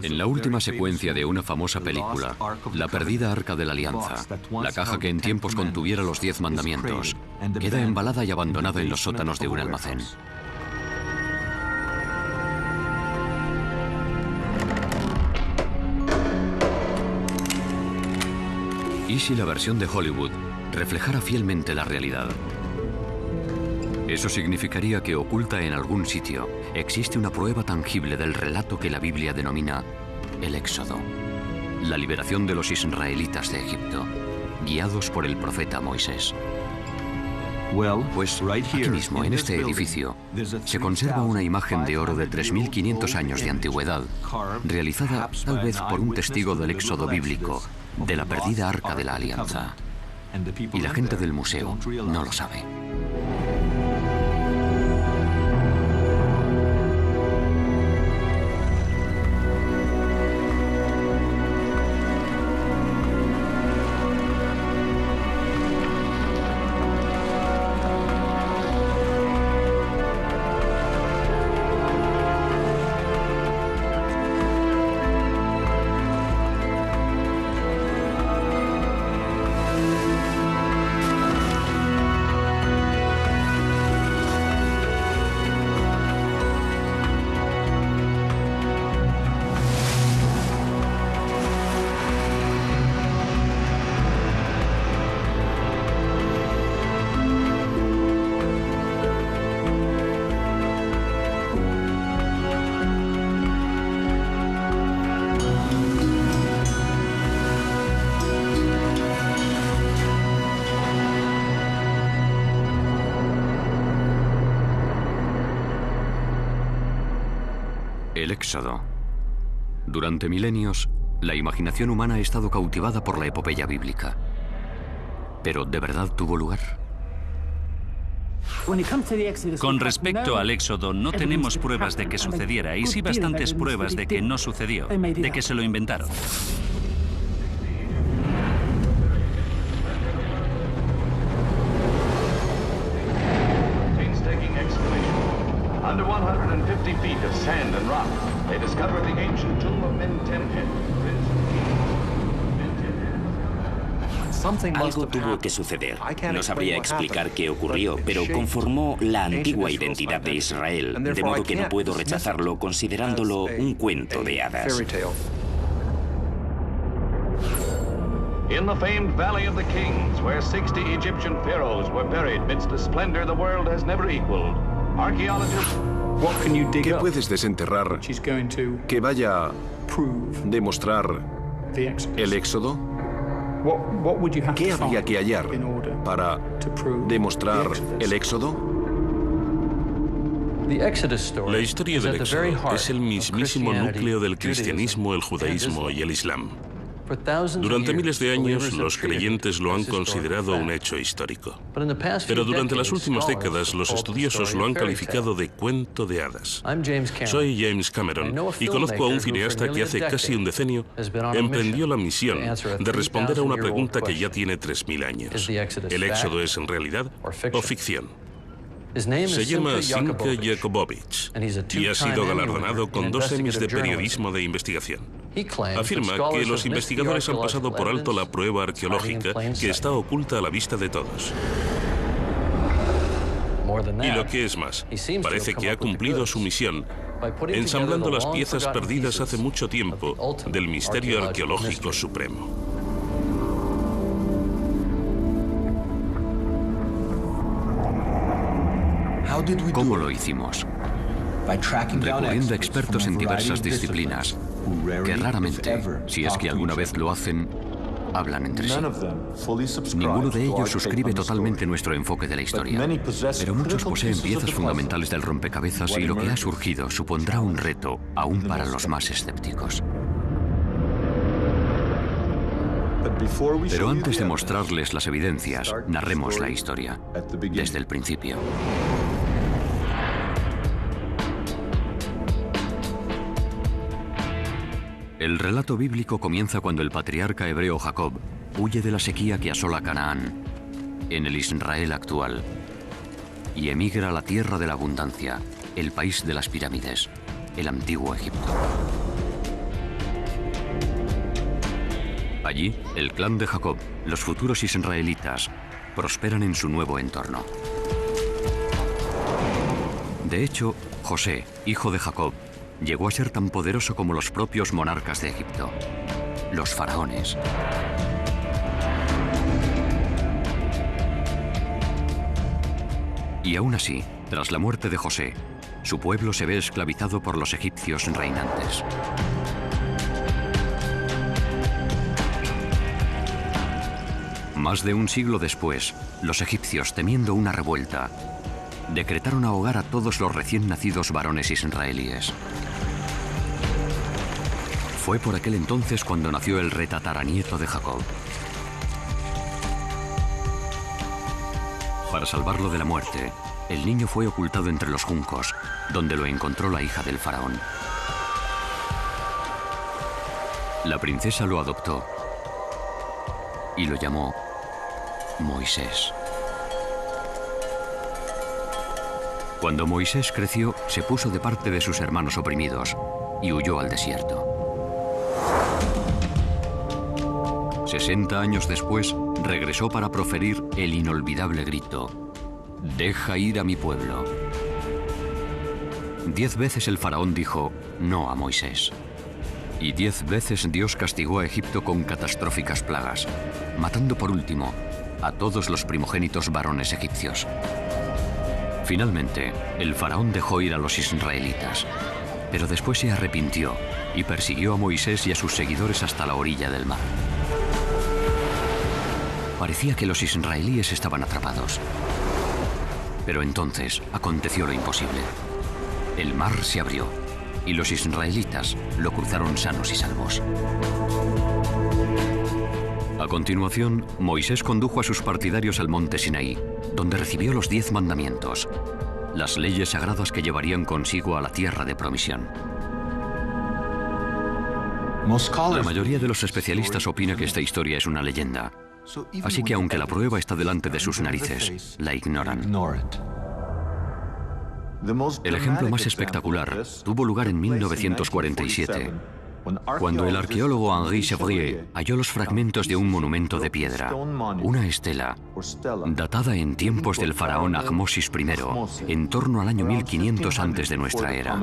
En la última secuencia de una famosa película, La perdida Arca de la Alianza, la caja que en tiempos contuviera los 10 mandamientos, queda embalada y abandonada en los sótanos de un almacén. ¿Y si la versión de Hollywood reflejara fielmente la realidad? Eso significaría que oculta en algún sitio existe una prueba tangible del relato que la Biblia denomina el Éxodo, la liberación de los israelitas de Egipto, guiados por el profeta Moisés. Pues aquí mismo, en este edificio, se conserva una imagen de oro de 3.500 años de antigüedad, realizada tal vez por un testigo del Éxodo bíblico, de la perdida Arca de la Alianza. Y la gente del museo no lo sabe. El Éxodo. Durante milenios, la imaginación humana ha estado cautivada por la epopeya bíblica. ¿Pero de verdad tuvo lugar? Con respecto al Éxodo, no tenemos pruebas de que sucediera, y sí bastantes pruebas de que no sucedió, de que se lo inventaron. Under 150 feet of sand and rock, they discovered the ancient tomb of Mentemhet. Algo tuvo que suceder. No sabría explicar qué ocurrió, pero conformó la antigua identidad de Israel, de modo que no puedo rechazarlo considerándolo un cuento de hadas. In the famed Valley of the Kings, where 60 Egyptian pharaohs were buried midst a splendor the world has never equaled, archaeologists... ¿Qué puedes desenterrar que vaya a demostrar el Éxodo? ¿Qué habría que hallar para demostrar el Éxodo? La historia del Éxodo es el mismísimo núcleo del cristianismo, el judaísmo y el islam. Durante miles de años, los creyentes lo han considerado un hecho histórico. Pero durante las últimas décadas, los estudiosos lo han calificado de cuento de hadas. Soy James Cameron y conozco a un cineasta que hace casi un decenio emprendió la misión de responder a una pregunta que ya tiene 3.000 años. ¿El Éxodo es en realidad o ficción? Se llama Sinka Jakobovich y ha sido galardonado con 2 Emmys de periodismo de investigación. Afirma que los investigadores han pasado por alto la prueba arqueológica que está oculta a la vista de todos. Y lo que es más, parece que ha cumplido su misión, ensamblando las piezas perdidas hace mucho tiempo del misterio arqueológico supremo. ¿Cómo lo hicimos? Recurriendo a expertos en diversas disciplinas, que raramente, si es que alguna vez lo hacen, hablan entre sí. Ninguno de ellos suscribe totalmente nuestro enfoque de la historia, pero muchos poseen piezas fundamentales del rompecabezas y lo que ha surgido supondrá un reto aún para los más escépticos. Pero antes de mostrarles las evidencias, narremos la historia, desde el principio. El relato bíblico comienza cuando el patriarca hebreo Jacob huye de la sequía que asola Canaán, en el Israel actual, y emigra a la tierra de la abundancia, el país de las pirámides, el antiguo Egipto. Allí, el clan de Jacob, los futuros israelitas, prosperan en su nuevo entorno. De hecho, José, hijo de Jacob, llegó a ser tan poderoso como los propios monarcas de Egipto, los faraones. Y aún así, tras la muerte de José, su pueblo se ve esclavizado por los egipcios reinantes. Más de un siglo después, los egipcios, temiendo una revuelta, decretaron ahogar a todos los recién nacidos varones israelíes. Fue por aquel entonces cuando nació el retataranieto de Jacob. Para salvarlo de la muerte, el niño fue ocultado entre los juncos, donde lo encontró la hija del faraón. La princesa lo adoptó y lo llamó Moisés. Cuando Moisés creció, se puso de parte de sus hermanos oprimidos y huyó al desierto. 60 años después, regresó para proferir el inolvidable grito: «Deja ir a mi pueblo». 10 veces el faraón dijo no a Moisés. Y 10 veces Dios castigó a Egipto con catastróficas plagas, matando por último a todos los primogénitos varones egipcios. Finalmente, el faraón dejó ir a los israelitas, pero después se arrepintió y persiguió a Moisés y a sus seguidores hasta la orilla del mar. Parecía que los israelíes estaban atrapados. Pero entonces aconteció lo imposible. El mar se abrió y los israelitas lo cruzaron sanos y salvos. A continuación, Moisés condujo a sus partidarios al monte Sinaí, donde recibió los 10 mandamientos, las leyes sagradas que llevarían consigo a la tierra de promisión. La mayoría de los especialistas opina que esta historia es una leyenda, así que aunque la prueba está delante de sus narices, la ignoran. El ejemplo más espectacular tuvo lugar en 1947, cuando el arqueólogo Henri Chevrier halló los fragmentos de un monumento de piedra, una estela, datada en tiempos del faraón Ahmosis I, en torno al año 1500 antes de nuestra era.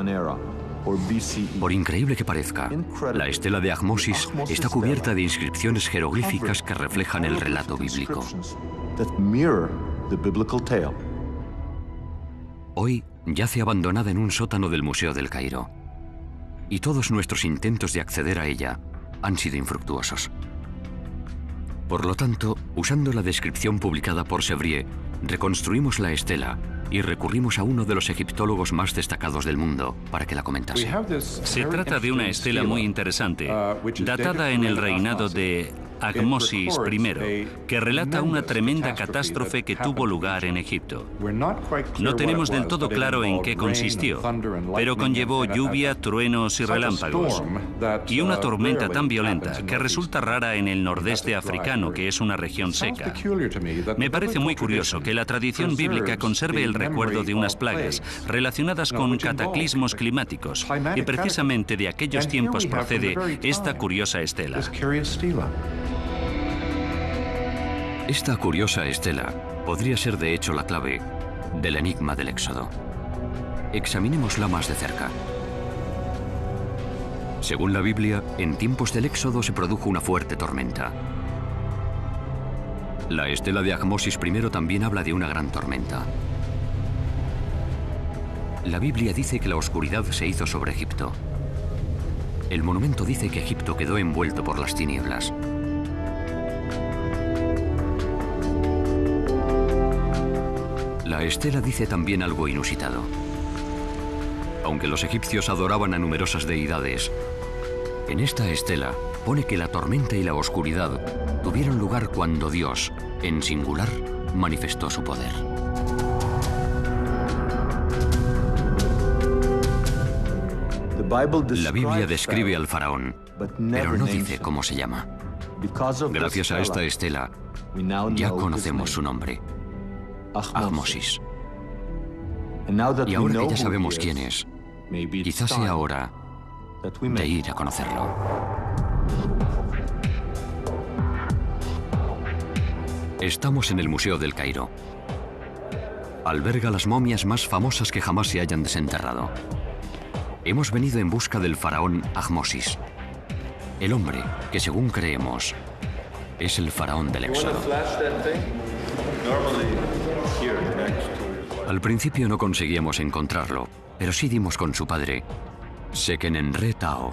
Por increíble que parezca, la estela de Ahmosis está cubierta de inscripciones jeroglíficas que reflejan el relato bíblico. Hoy yace abandonada en un sótano del Museo del Cairo, y todos nuestros intentos de acceder a ella han sido infructuosos. Por lo tanto, usando la descripción publicada por Chevrier, reconstruimos la estela y recurrimos a uno de los egiptólogos más destacados del mundo para que la comentase. Se trata de una estela muy interesante, datada en el reinado de Ahmosis I, que relata una tremenda catástrofe que tuvo lugar en Egipto. No tenemos del todo claro en qué consistió, pero conllevó lluvia, truenos y relámpagos, y una tormenta tan violenta que resulta rara en el nordeste africano, que es una región seca. Me parece muy curioso que la tradición bíblica conserve el recuerdo de unas plagas relacionadas con cataclismos climáticos, y precisamente de aquellos tiempos procede esta curiosa estela. Esta curiosa estela podría ser de hecho la clave del enigma del Éxodo. Examinémosla más de cerca. Según la Biblia, en tiempos del Éxodo se produjo una fuerte tormenta. La estela de Ahmosis I también habla de una gran tormenta. La Biblia dice que la oscuridad se hizo sobre Egipto. El monumento dice que Egipto quedó envuelto por las tinieblas. La estela dice también algo inusitado. Aunque los egipcios adoraban a numerosas deidades, en esta estela pone que la tormenta y la oscuridad tuvieron lugar cuando Dios, en singular, manifestó su poder. La Biblia describe al faraón, pero no dice cómo se llama. Gracias a esta estela, ya conocemos su nombre: Ahmosis. Y ahora que ya sabemos quién es, quizás sea hora de ir a conocerlo. Estamos en el Museo del Cairo. Alberga las momias más famosas que jamás se hayan desenterrado. Hemos venido en busca del faraón Ahmosis, el hombre que, según creemos, es el faraón del Éxodo. Al principio no conseguíamos encontrarlo, pero sí dimos con su padre, Sekenenre Tao.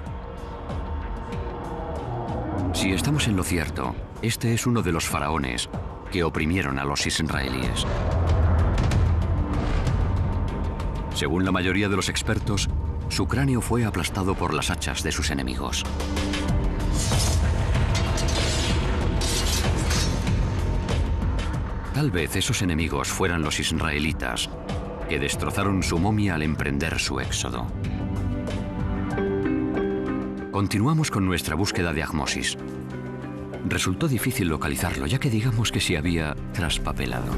Si estamos en lo cierto, este es uno de los faraones que oprimieron a los israelíes. Según la mayoría de los expertos, su cráneo fue aplastado por las hachas de sus enemigos. Tal vez esos enemigos fueran los israelitas, que destrozaron su momia al emprender su éxodo. Continuamos con nuestra búsqueda de Ahmosis. Resultó difícil localizarlo, ya que digamos que se había traspapelado.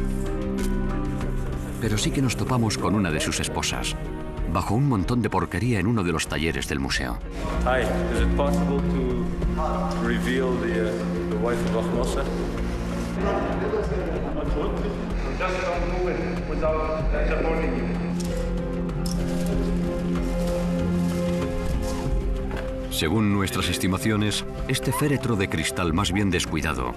Pero sí que nos topamos con una de sus esposas, bajo un montón de porquería en uno de los talleres del museo. Hi, is it possible to reveal the wife of Ahmose? Absolutely. Just don't move it without supporting you. Según nuestras estimaciones, este féretro de cristal más bien descuidado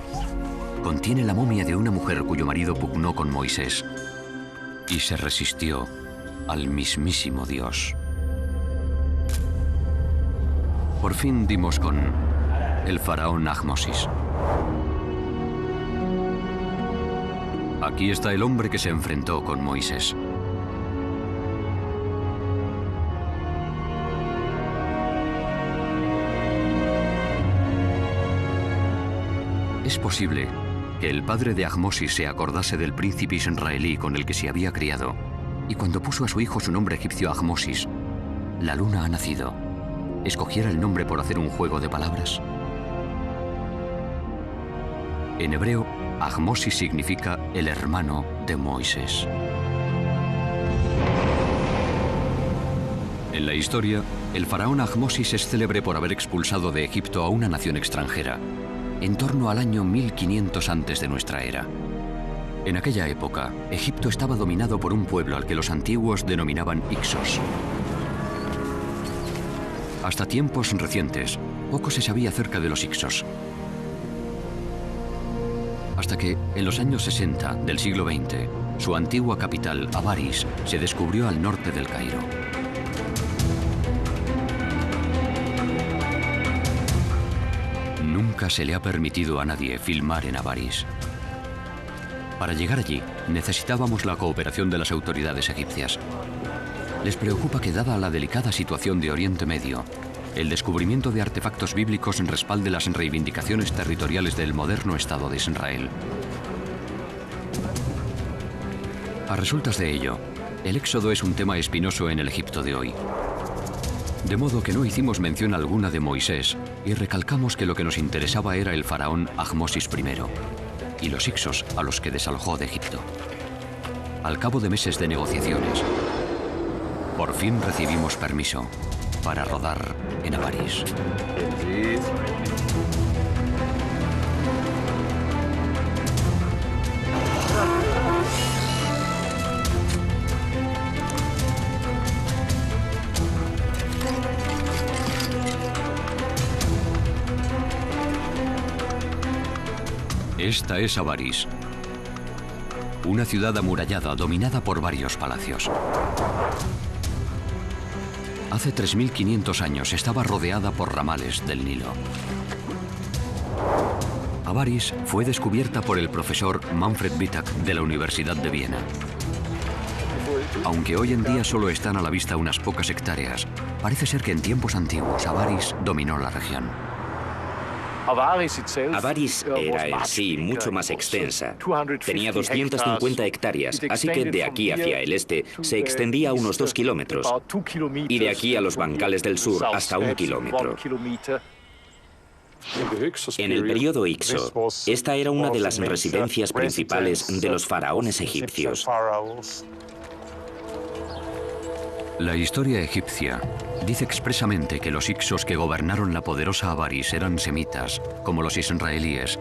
contiene la momia de una mujer cuyo marido pugnó con Moisés y se resistió al mismísimo Dios. Por fin dimos con el faraón Ahmosis. Aquí está el hombre que se enfrentó con Moisés. Es posible que el padre de Ahmosis se acordase del príncipe israelí con el que se había criado, y cuando puso a su hijo su nombre egipcio Ahmosis, la luna ha nacido, escogiera el nombre por hacer un juego de palabras. En hebreo, Ahmosis significa el hermano de Moisés. En la historia, el faraón Ahmosis es célebre por haber expulsado de Egipto a una nación extranjera, en torno al año 1500 antes de nuestra era. En aquella época, Egipto estaba dominado por un pueblo al que los antiguos denominaban Hicsos. Hasta tiempos recientes, poco se sabía acerca de los Hicsos. Hasta que, en los años 60 del siglo XX, su antigua capital, Avaris, se descubrió al norte del Cairo. Nunca se le ha permitido a nadie filmar en Avaris. Para llegar allí, necesitábamos la cooperación de las autoridades egipcias. Les preocupa que, dada la delicada situación de Oriente Medio, el descubrimiento de artefactos bíblicos respalde las reivindicaciones territoriales del moderno Estado de Israel. A resultas de ello, el éxodo es un tema espinoso en el Egipto de hoy. De modo que no hicimos mención alguna de Moisés y recalcamos que lo que nos interesaba era el faraón Ahmosis I y los Hicsos a los que desalojó de Egipto. Al cabo de meses de negociaciones, por fin recibimos permiso para rodar en Avaris. Esta es Avaris, una ciudad amurallada dominada por varios palacios. Hace 3500 años estaba rodeada por ramales del Nilo. Avaris fue descubierta por el profesor Manfred Wittak de la Universidad de Viena. Aunque hoy en día solo están a la vista unas pocas hectáreas, parece ser que en tiempos antiguos Avaris dominó la región. Avaris era en sí mucho más extensa. Tenía 250 hectáreas, así que de aquí hacia el este se extendía unos 2 kilómetros y de aquí a los bancales del sur hasta 1 kilómetro. En el periodo Hicso, esta era una de las residencias principales de los faraones egipcios. La historia egipcia dice expresamente que los Hicsos que gobernaron la poderosa Avaris eran semitas, como los israelíes,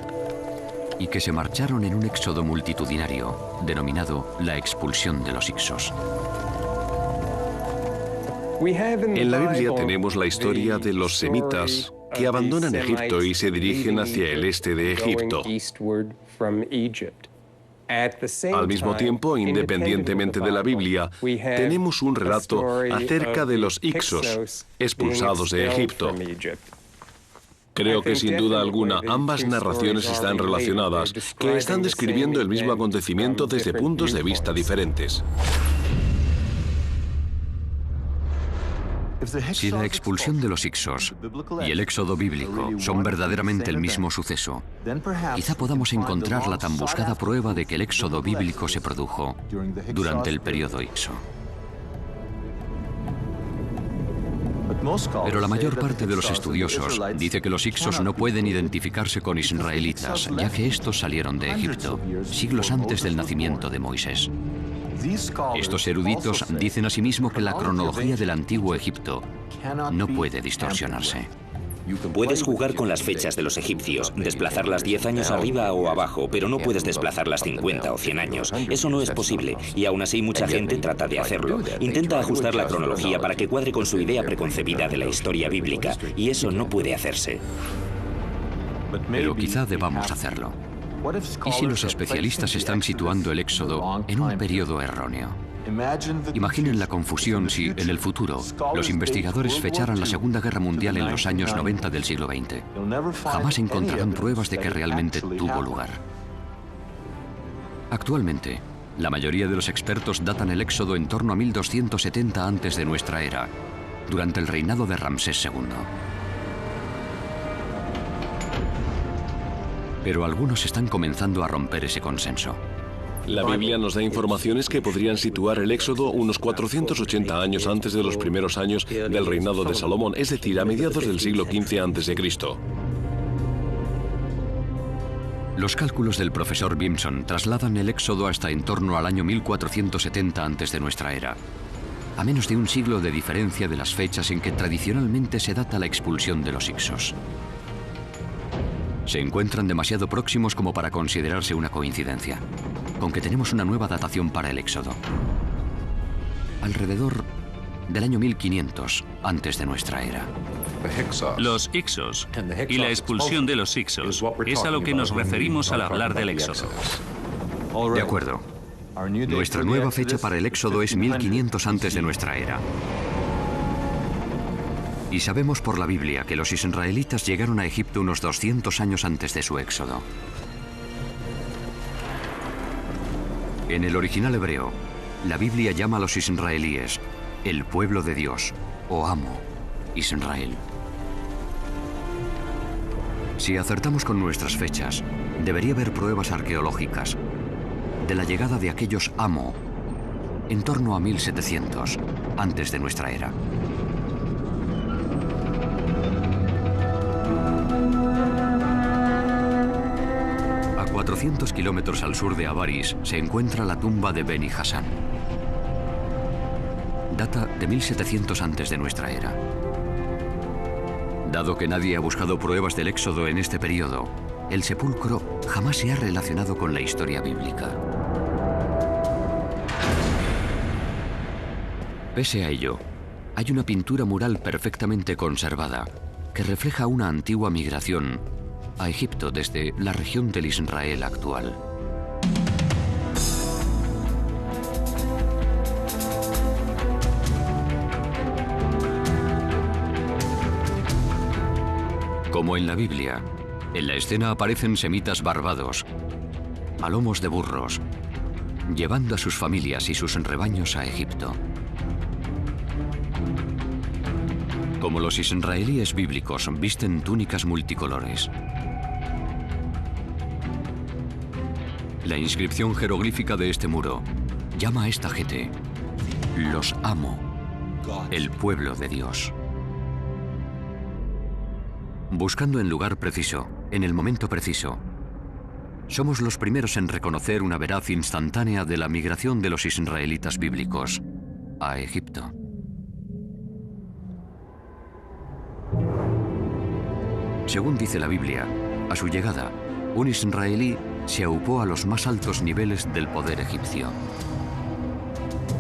y que se marcharon en un éxodo multitudinario, denominado la expulsión de los Hicsos. En la Biblia tenemos la historia de los semitas que abandonan Egipto y se dirigen hacia el este de Egipto. Al mismo tiempo, independientemente de la Biblia, tenemos un relato acerca de los Hicsos expulsados de Egipto. Creo que sin duda alguna ambas narraciones están relacionadas, que están describiendo el mismo acontecimiento desde puntos de vista diferentes. Si la expulsión de los Hicsos y el éxodo bíblico son verdaderamente el mismo suceso, quizá podamos encontrar la tan buscada prueba de que el éxodo bíblico se produjo durante el periodo Hicso. Pero la mayor parte de los estudiosos dice que los Hicsos no pueden identificarse con israelitas, ya que estos salieron de Egipto, siglos antes del nacimiento de Moisés. Estos eruditos dicen asimismo que la cronología del antiguo Egipto no puede distorsionarse. Puedes jugar con las fechas de los egipcios, desplazarlas 10 años arriba o abajo, pero no puedes desplazarlas 50 o 100 años. Eso no es posible, y aún así mucha gente trata de hacerlo. Intenta ajustar la cronología para que cuadre con su idea preconcebida de la historia bíblica, y eso no puede hacerse. Pero quizá debamos hacerlo. ¿Y si los especialistas están situando el éxodo en un periodo erróneo? Imaginen la confusión si, en el futuro, los investigadores fecharan la Segunda Guerra Mundial en los años 90 del siglo XX. Jamás encontrarán pruebas de que realmente tuvo lugar. Actualmente, la mayoría de los expertos datan el éxodo en torno a 1270 antes de nuestra era, durante el reinado de Ramsés II. Pero algunos están comenzando a romper ese consenso. La Biblia nos da informaciones que podrían situar el éxodo unos 480 años antes de los primeros años del reinado de Salomón, es decir, a mediados del siglo XV a.C. Los cálculos del profesor Bimson trasladan el éxodo hasta en torno al año 1470 antes de nuestra era, a menos de un siglo de diferencia de las fechas en que tradicionalmente se data la expulsión de los Hicsos. Se encuentran demasiado próximos como para considerarse una coincidencia, con que tenemos una nueva datación para el éxodo. Alrededor del año 1500 antes de nuestra era. Los Hicsos y la expulsión de los Hicsos es a lo que nos referimos al hablar del éxodo. De acuerdo. Nuestra nueva fecha para el éxodo es 1500 antes de nuestra era. Y sabemos por la Biblia que los israelitas llegaron a Egipto unos 200 años antes de su éxodo. En el original hebreo, la Biblia llama a los israelíes el pueblo de Dios, o amo, Israel. Si acertamos con nuestras fechas, debería haber pruebas arqueológicas de la llegada de aquellos amo en torno a 1700 antes de nuestra era. A 400 kilómetros al sur de Avaris se encuentra la tumba de Beni Hasan. Data de 1700 antes de nuestra era. Dado que nadie ha buscado pruebas del éxodo en este periodo, el sepulcro jamás se ha relacionado con la historia bíblica. Pese a ello, hay una pintura mural perfectamente conservada que refleja una antigua migración a Egipto desde la región del Israel actual. Como en la Biblia, en la escena aparecen semitas barbados, a lomos de burros, llevando a sus familias y sus rebaños a Egipto. Como los israelíes bíblicos visten túnicas multicolores. La inscripción jeroglífica de este muro llama a esta gente los amo, el pueblo de Dios. Buscando el lugar preciso, en el momento preciso, somos los primeros en reconocer una veraz instantánea de la migración de los israelitas bíblicos a Egipto. Según dice la Biblia, a su llegada, un israelí se aupó a los más altos niveles del poder egipcio.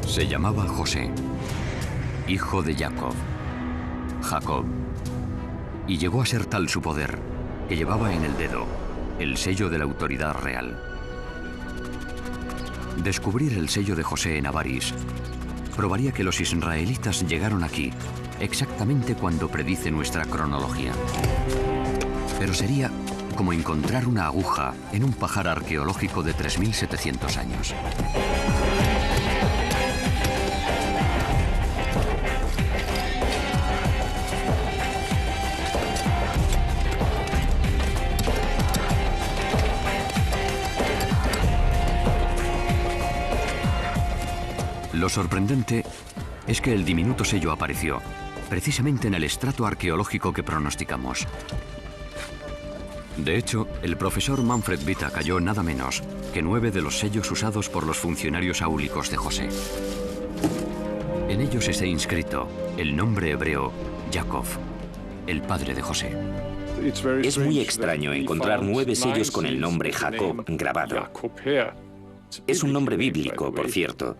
Se llamaba José, hijo de Jacob, y llegó a ser tal su poder que llevaba en el dedo el sello de la autoridad real. Descubrir el sello de José en Avaris probaría que los israelitas llegaron aquí exactamente cuando predice nuestra cronología. Pero sería como encontrar una aguja en un pajar arqueológico de 3.700 años. Lo sorprendente es que el diminuto sello apareció precisamente en el estrato arqueológico que pronosticamos. De hecho, el profesor Manfred Vitak halló nada menos que 9 de los sellos usados por los funcionarios áulicos de José. En ellos está inscrito el nombre hebreo Jacob, el padre de José. Es muy extraño encontrar 9 sellos con el nombre Jacob grabado. Es un nombre bíblico, por cierto.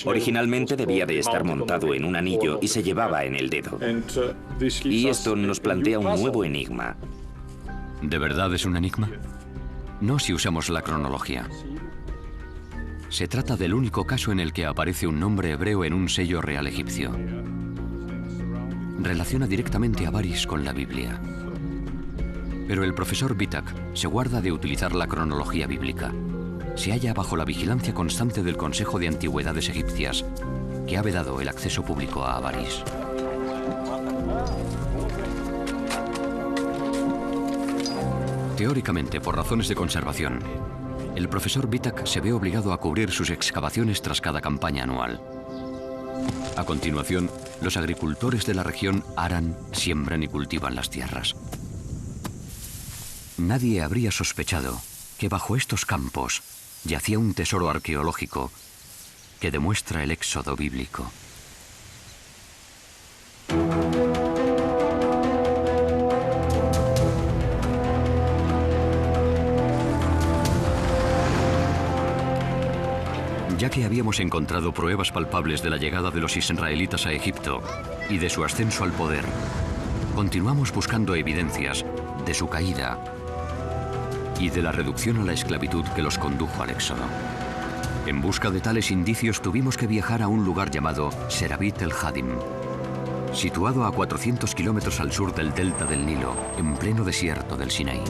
Originalmente debía de estar montado en un anillo y se llevaba en el dedo. Y esto nos plantea un nuevo enigma. ¿De verdad es un enigma? No si usamos la cronología. Se trata del único caso en el que aparece un nombre hebreo en un sello real egipcio. Relaciona directamente a Avaris con la Biblia. Pero el profesor Vitak se guarda de utilizar la cronología bíblica. Se halla bajo la vigilancia constante del Consejo de Antigüedades Egipcias, que ha vedado el acceso público a Avaris. Teóricamente, por razones de conservación, el profesor Vitak se ve obligado a cubrir sus excavaciones tras cada campaña anual. A continuación, los agricultores de la región aran, siembran y cultivan las tierras. Nadie habría sospechado que bajo estos campos yacía un tesoro arqueológico que demuestra el éxodo bíblico. Ya que habíamos encontrado pruebas palpables de la llegada de los israelitas a Egipto y de su ascenso al poder, continuamos buscando evidencias de su caída y de la reducción a la esclavitud que los condujo al éxodo. En busca de tales indicios tuvimos que viajar a un lugar llamado Serabit el Hadim, situado a 400 kilómetros al sur del delta del Nilo, en pleno desierto del Sinaí.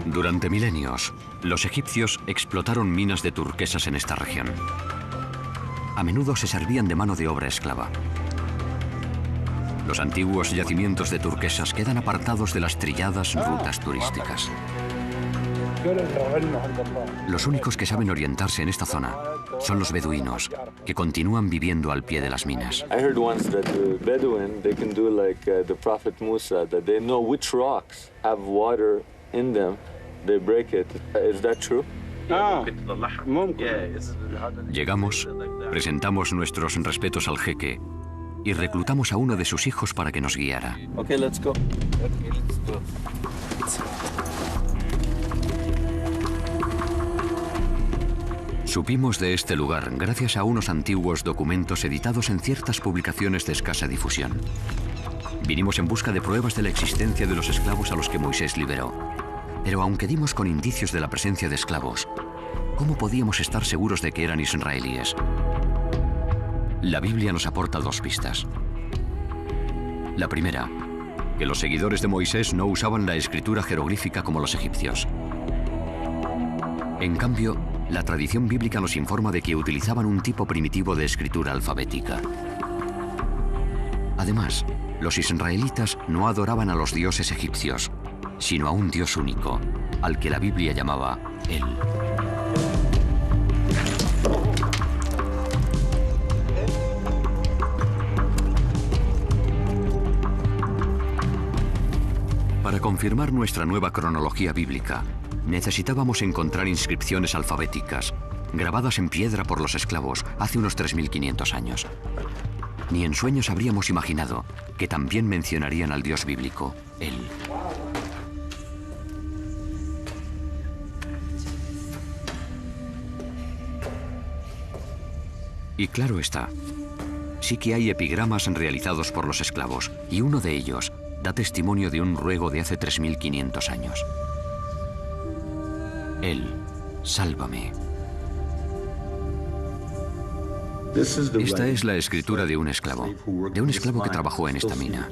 Durante milenios, los egipcios explotaron minas de turquesas en esta región. A menudo se servían de mano de obra esclava. Los antiguos yacimientos de turquesas quedan apartados de las trilladas rutas turísticas. Los únicos que saben orientarse en esta zona son los beduinos, que continúan viviendo al pie de las minas. Llegamos, presentamos nuestros respetos al jeque y reclutamos a uno de sus hijos para que nos guiara. Supimos de este lugar gracias a unos antiguos documentos editados en ciertas publicaciones de escasa difusión. Vinimos en busca de pruebas de la existencia de los esclavos a los que Moisés liberó. Pero aunque dimos con indicios de la presencia de esclavos, ¿cómo podíamos estar seguros de que eran israelíes? La Biblia nos aporta 2 pistas. La primera, que los seguidores de Moisés no usaban la escritura jeroglífica como los egipcios. En cambio, la tradición bíblica nos informa de que utilizaban un tipo primitivo de escritura alfabética. Además, los israelitas no adoraban a los dioses egipcios, sino a un Dios único, al que la Biblia llamaba El. Para confirmar nuestra nueva cronología bíblica, Necesitábamos encontrar inscripciones alfabéticas, grabadas en piedra por los esclavos hace unos 3.500 años. Ni en sueños habríamos imaginado que también mencionarían al Dios bíblico, él. Y claro está, sí que hay epigramas realizados por los esclavos, y uno de ellos da testimonio de un ruego de hace 3.500 años. Él, sálvame. Esta es la escritura de un esclavo que trabajó en esta mina.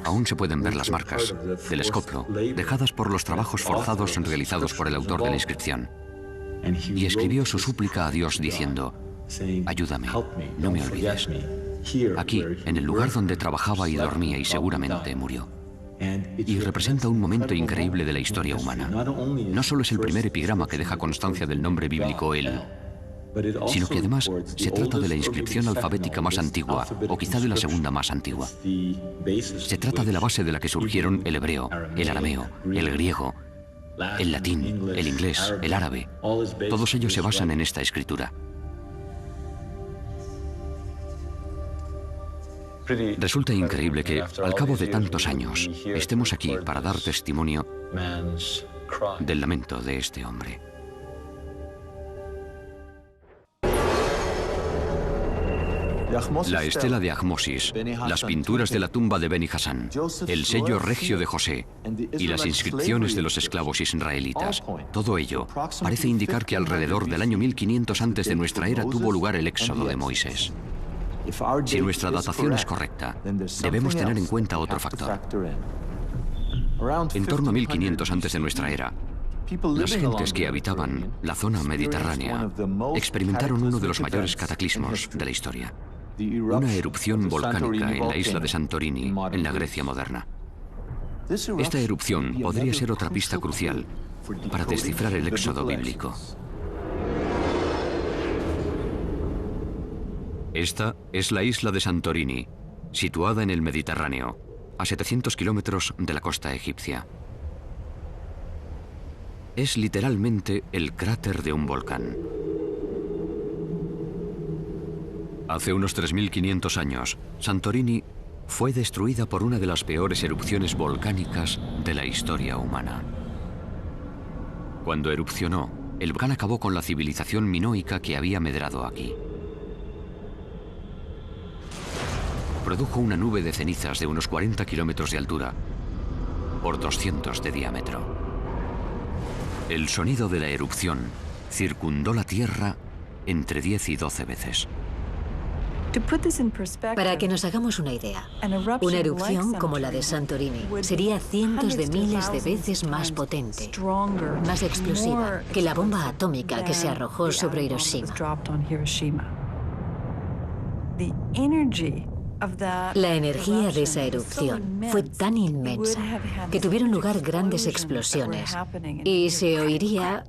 Aún se pueden ver las marcas del escoplo, dejadas por los trabajos forzados realizados por el autor de la inscripción. Y escribió su súplica a Dios diciendo: ayúdame, no me olvides. Aquí, en el lugar donde trabajaba y dormía y seguramente murió. Y representa un momento increíble de la historia humana. No solo es el primer epigrama que deja constancia del nombre bíblico él, sino que además se trata de la inscripción alfabética más antigua, o quizá de la segunda más antigua. Se trata de la base de la que surgieron el hebreo, el arameo, el griego, el latín, el inglés, el árabe. Todos ellos se basan en esta escritura. Resulta increíble que, al cabo de tantos años, estemos aquí para dar testimonio del lamento de este hombre. La estela de Ahmosis, las pinturas de la tumba de Beni Hasan, el sello regio de José y las inscripciones de los esclavos israelitas, todo ello parece indicar que alrededor del año 1500 antes de nuestra era tuvo lugar el éxodo de Moisés. Si nuestra datación es correcta, debemos tener en cuenta otro factor. En torno a 1500 antes de nuestra era, las gentes que habitaban la zona mediterránea experimentaron uno de los mayores cataclismos de la historia, una erupción volcánica en la isla de Santorini, en la Grecia moderna. Esta erupción podría ser otra pista crucial para descifrar el éxodo bíblico. Esta es la isla de Santorini, situada en el Mediterráneo, a 700 kilómetros de la costa egipcia. Es literalmente el cráter de un volcán. Hace unos 3.500 años, Santorini fue destruida por una de las peores erupciones volcánicas de la historia humana. Cuando erupcionó, el volcán acabó con la civilización minoica que había medrado aquí. Produjo una nube de cenizas de unos 40 kilómetros de altura por 200 de diámetro. El sonido de la erupción circundó la Tierra entre 10 y 12 veces. Para que nos hagamos una idea, una erupción como la de Santorini sería cientos de miles de veces más potente, más explosiva que la bomba atómica que se arrojó sobre Hiroshima. La energía de esa erupción fue tan inmensa que tuvieron lugar grandes explosiones y se oiría...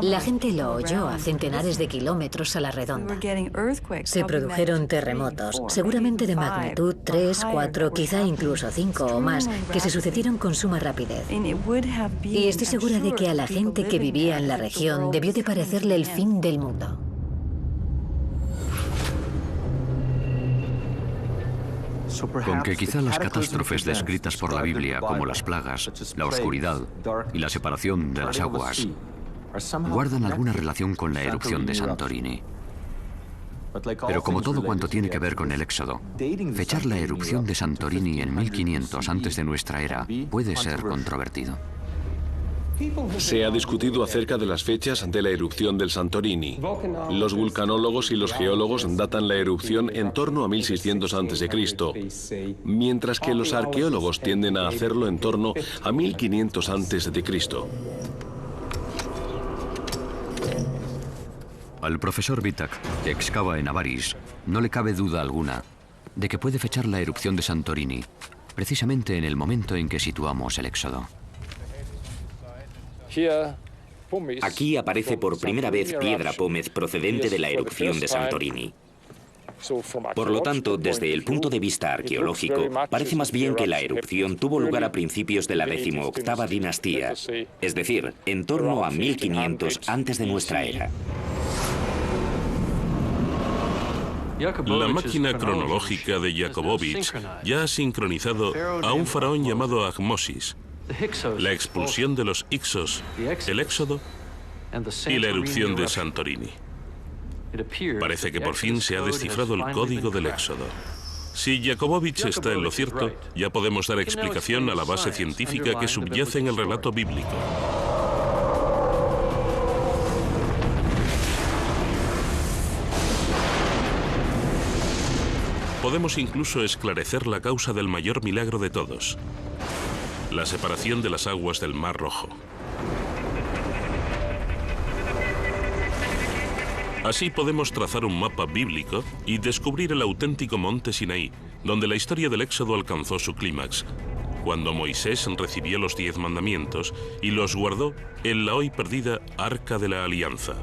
La gente lo oyó a centenares de kilómetros a la redonda. Se produjeron terremotos, seguramente de magnitud 3, 4, quizá incluso 5 o más, que se sucedieron con suma rapidez. Y estoy segura de que a la gente que vivía en la región debió de parecerle el fin del mundo. Con que quizá las catástrofes descritas por la Biblia, como las plagas, la oscuridad y la separación de las aguas, guardan alguna relación con la erupción de Santorini. Pero como todo cuanto tiene que ver con el Éxodo, fechar la erupción de Santorini en 1500 antes de nuestra era puede ser controvertido. Se ha discutido acerca de las fechas de la erupción del Santorini. Los vulcanólogos y los geólogos datan la erupción en torno a 1600 a.C., mientras que los arqueólogos tienden a hacerlo en torno a 1500 a.C. Al profesor Vitak, que excava en Avaris, no le cabe duda alguna de que puede fechar la erupción de Santorini precisamente en el momento en que situamos el Éxodo. Aquí aparece por primera vez piedra pómez procedente de la erupción de Santorini. Por lo tanto, desde el punto de vista arqueológico, parece más bien que la erupción tuvo lugar a principios de la 18ª dinastía, es decir, en torno a 1500 antes de nuestra era. La máquina cronológica de Jakobovich ya ha sincronizado a un faraón llamado Ahmosis, la expulsión de los Hyksos, el éxodo y la erupción de Santorini. Parece que por fin se ha descifrado el código del éxodo. Si Jakobovich está en lo cierto, ya podemos dar explicación a la base científica que subyace en el relato bíblico. Podemos incluso esclarecer la causa del mayor milagro de todos, la separación de las aguas del Mar Rojo. Así podemos trazar un mapa bíblico y descubrir el auténtico monte Sinaí, donde la historia del Éxodo alcanzó su clímax, cuando Moisés recibió los 10 mandamientos y los guardó en la hoy perdida Arca de la Alianza.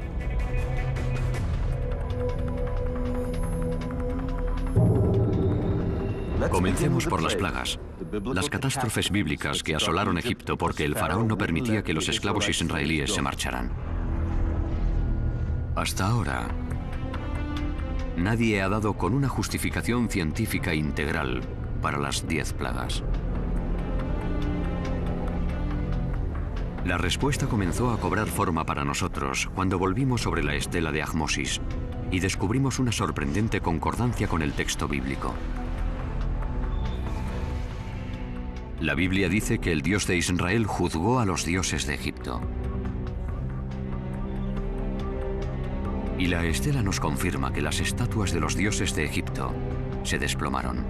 Comencemos por las plagas, las catástrofes bíblicas que asolaron Egipto porque el faraón no permitía que los esclavos israelíes se marcharan. Hasta ahora, nadie ha dado con una justificación científica integral para las 10 plagas. La respuesta comenzó a cobrar forma para nosotros cuando volvimos sobre la estela de Ahmosis y descubrimos una sorprendente concordancia con el texto bíblico. La Biblia dice que el Dios de Israel juzgó a los dioses de Egipto. Y la estela nos confirma que las estatuas de los dioses de Egipto se desplomaron.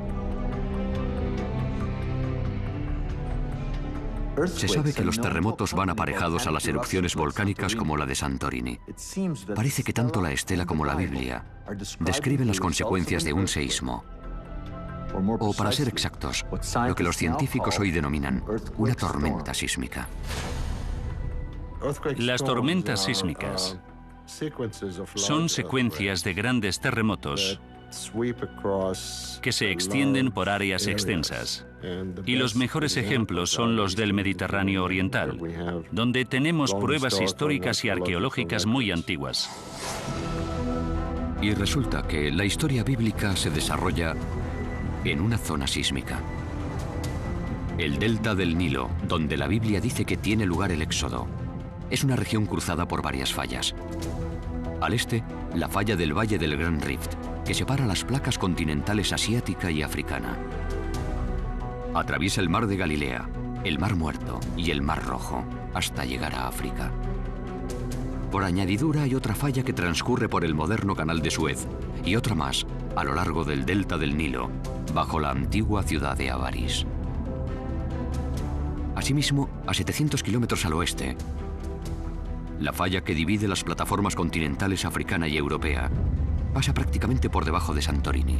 Se sabe que los terremotos van aparejados a las erupciones volcánicas como la de Santorini. Parece que tanto la estela como la Biblia describen las consecuencias de un seísmo. O, para ser exactos, lo que los científicos hoy denominan una tormenta sísmica. Las tormentas sísmicas son secuencias de grandes terremotos que se extienden por áreas extensas. Y los mejores ejemplos son los del Mediterráneo oriental, donde tenemos pruebas históricas y arqueológicas muy antiguas. Y resulta que la historia bíblica se desarrolla en una zona sísmica. El delta del Nilo, donde la Biblia dice que tiene lugar el Éxodo, es una región cruzada por varias fallas. Al este, la falla del Valle del Gran Rift, que separa las placas continentales asiática y africana. Atraviesa el Mar de Galilea, el Mar Muerto y el Mar Rojo, hasta llegar a África. Por añadidura hay otra falla que transcurre por el moderno Canal de Suez y otra más a lo largo del delta del Nilo, bajo la antigua ciudad de Avaris. Asimismo, a 700 kilómetros al oeste, la falla que divide las plataformas continentales africana y europea pasa prácticamente por debajo de Santorini.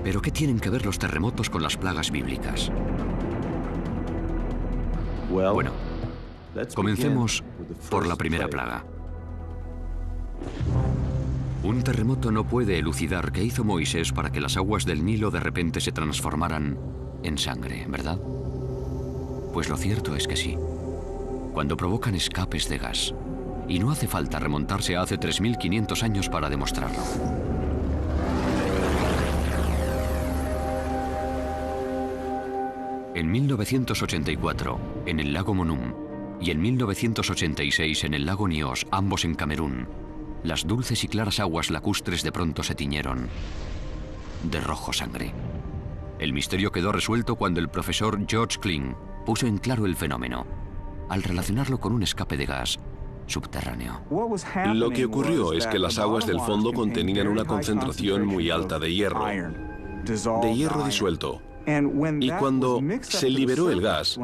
¿Pero qué tienen que ver los terremotos con las plagas bíblicas? Bueno, comencemos por la primera plaga. Un terremoto no puede elucidar qué hizo Moisés para que las aguas del Nilo de repente se transformaran en sangre, ¿verdad? Pues lo cierto es que sí. Cuando provocan escapes de gas. Y no hace falta remontarse a hace 3.500 años para demostrarlo. En 1984, en el lago Monum, y en 1986 en el lago Nyos, ambos en Camerún, las dulces y claras aguas lacustres de pronto se tiñeron de rojo sangre. El misterio quedó resuelto cuando el profesor George Kling puso en claro el fenómeno, al relacionarlo con un escape de gas subterráneo. Lo que ocurrió es que las aguas del fondo contenían una concentración muy alta de hierro disuelto. Y cuando se liberó el gas,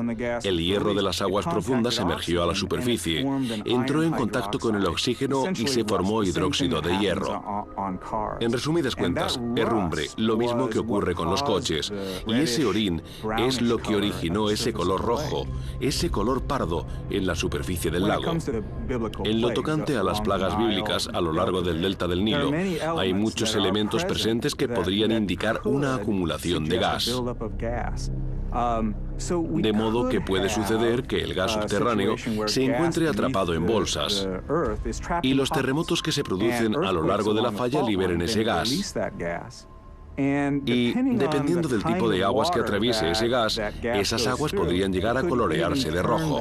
el hierro de las aguas profundas emergió a la superficie, entró en contacto con el oxígeno y se formó hidróxido de hierro. En resumidas cuentas, herrumbre, lo mismo que ocurre con los coches, y ese orín es lo que originó ese color rojo, ese color pardo en la superficie del lago. En lo tocante a las plagas bíblicas a lo largo del delta del Nilo, hay muchos elementos presentes que podrían indicar una acumulación de gas. De modo que puede suceder que el gas subterráneo se encuentre atrapado en bolsas y los terremotos que se producen a lo largo de la falla liberen ese gas. Y dependiendo del tipo de aguas que atraviese ese gas, esas aguas podrían llegar a colorearse de rojo.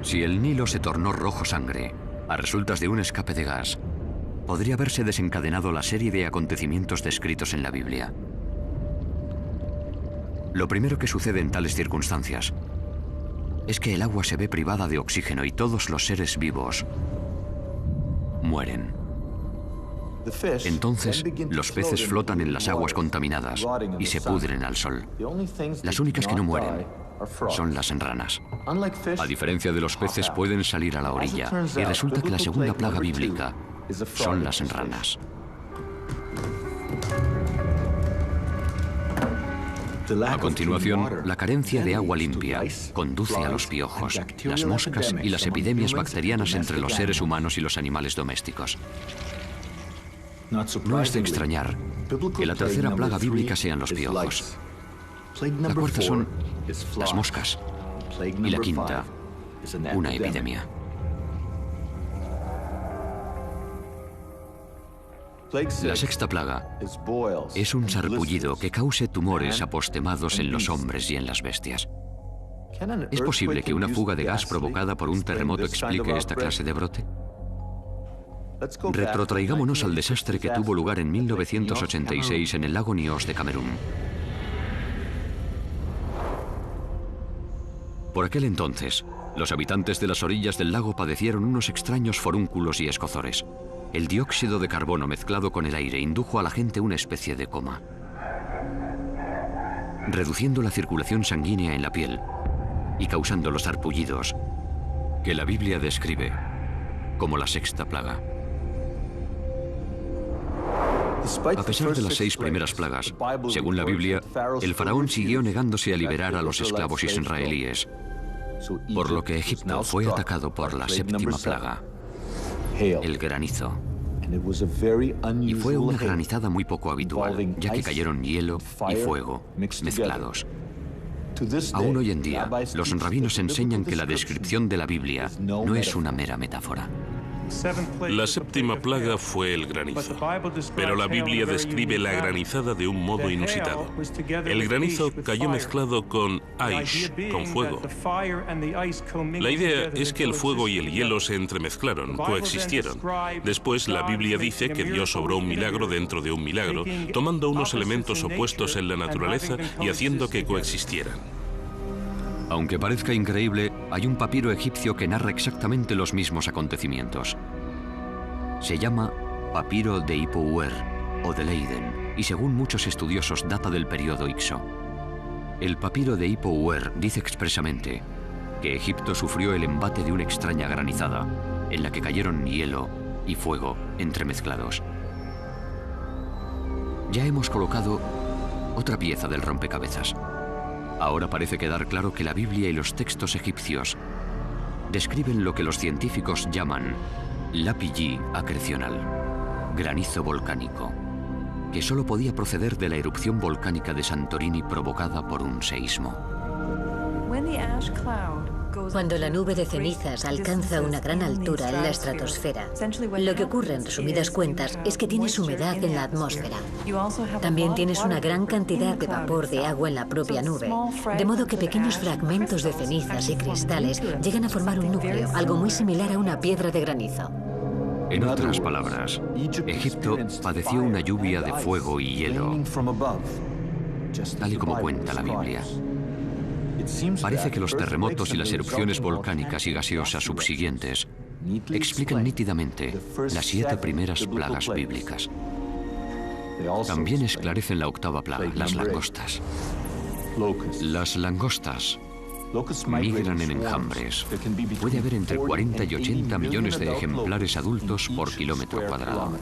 Si el Nilo se tornó rojo sangre a resultas de un escape de gas, podría haberse desencadenado la serie de acontecimientos descritos en la Biblia. Lo primero que sucede en tales circunstancias es que el agua se ve privada de oxígeno y todos los seres vivos mueren. Entonces, los peces flotan en las aguas contaminadas y se pudren al sol. Las únicas que no mueren son las ranas. A diferencia de los peces, pueden salir a la orilla. Y resulta que la segunda plaga bíblica son las ranas. A continuación, la carencia de agua limpia conduce a los piojos, las moscas y las epidemias bacterianas entre los seres humanos y los animales domésticos. No es de extrañar que la tercera plaga bíblica sean los piojos. La cuarta son las moscas. Y la quinta, una epidemia. La sexta plaga es un sarpullido que cause tumores apostemados en los hombres y en las bestias. ¿Es posible que una fuga de gas provocada por un terremoto explique esta clase de brote? Retrotraigámonos al desastre que tuvo lugar en 1986 en el lago Nyos de Camerún. Por aquel entonces, los habitantes de las orillas del lago padecieron unos extraños forúnculos y escozores. El dióxido de carbono mezclado con el aire indujo a la gente una especie de coma, reduciendo la circulación sanguínea en la piel y causando los sarpullidos que la Biblia describe como la sexta plaga. A pesar de las 6 primeras plagas, según la Biblia, el faraón siguió negándose a liberar a los esclavos israelíes, por lo que Egipto fue atacado por la séptima plaga, el granizo. Y fue una granizada muy poco habitual, ya que cayeron hielo y fuego mezclados. Aún hoy en día, los rabinos enseñan que la descripción de la Biblia no es una mera metáfora. La séptima plaga fue el granizo, pero la Biblia describe la granizada de un modo inusitado. El granizo cayó mezclado con aish, con fuego. La idea es que el fuego y el hielo se entremezclaron, coexistieron. Después, la Biblia dice que Dios obró un milagro dentro de un milagro, tomando unos elementos opuestos en la naturaleza y haciendo que coexistieran. Aunque parezca increíble, hay un papiro egipcio que narra exactamente los mismos acontecimientos. Se llama Papiro de Ipuwer o de Leiden y según muchos estudiosos data del periodo Ixo. El papiro de Ipuwer dice expresamente que Egipto sufrió el embate de una extraña granizada en la que cayeron hielo y fuego entremezclados. Ya hemos colocado otra pieza del rompecabezas. Ahora parece quedar claro que la Biblia y los textos egipcios describen lo que los científicos llaman lapilli acrecional, granizo volcánico, que solo podía proceder de la erupción volcánica de Santorini provocada por un seísmo. Cuando la nube de cenizas alcanza una gran altura en la estratosfera, lo que ocurre en resumidas cuentas es que tienes humedad en la atmósfera. También tienes una gran cantidad de vapor de agua en la propia nube, de modo que pequeños fragmentos de cenizas y cristales llegan a formar un núcleo, algo muy similar a una piedra de granizo. En otras palabras, Egipto padeció una lluvia de fuego y hielo, tal y como cuenta la Biblia. Parece que los terremotos y las erupciones volcánicas y gaseosas subsiguientes explican nítidamente las 7 primeras plagas bíblicas. También esclarecen la octava plaga, las langostas. Las langostas migran en enjambres. Puede haber entre 40 y 80 millones de ejemplares adultos por kilómetro cuadrado.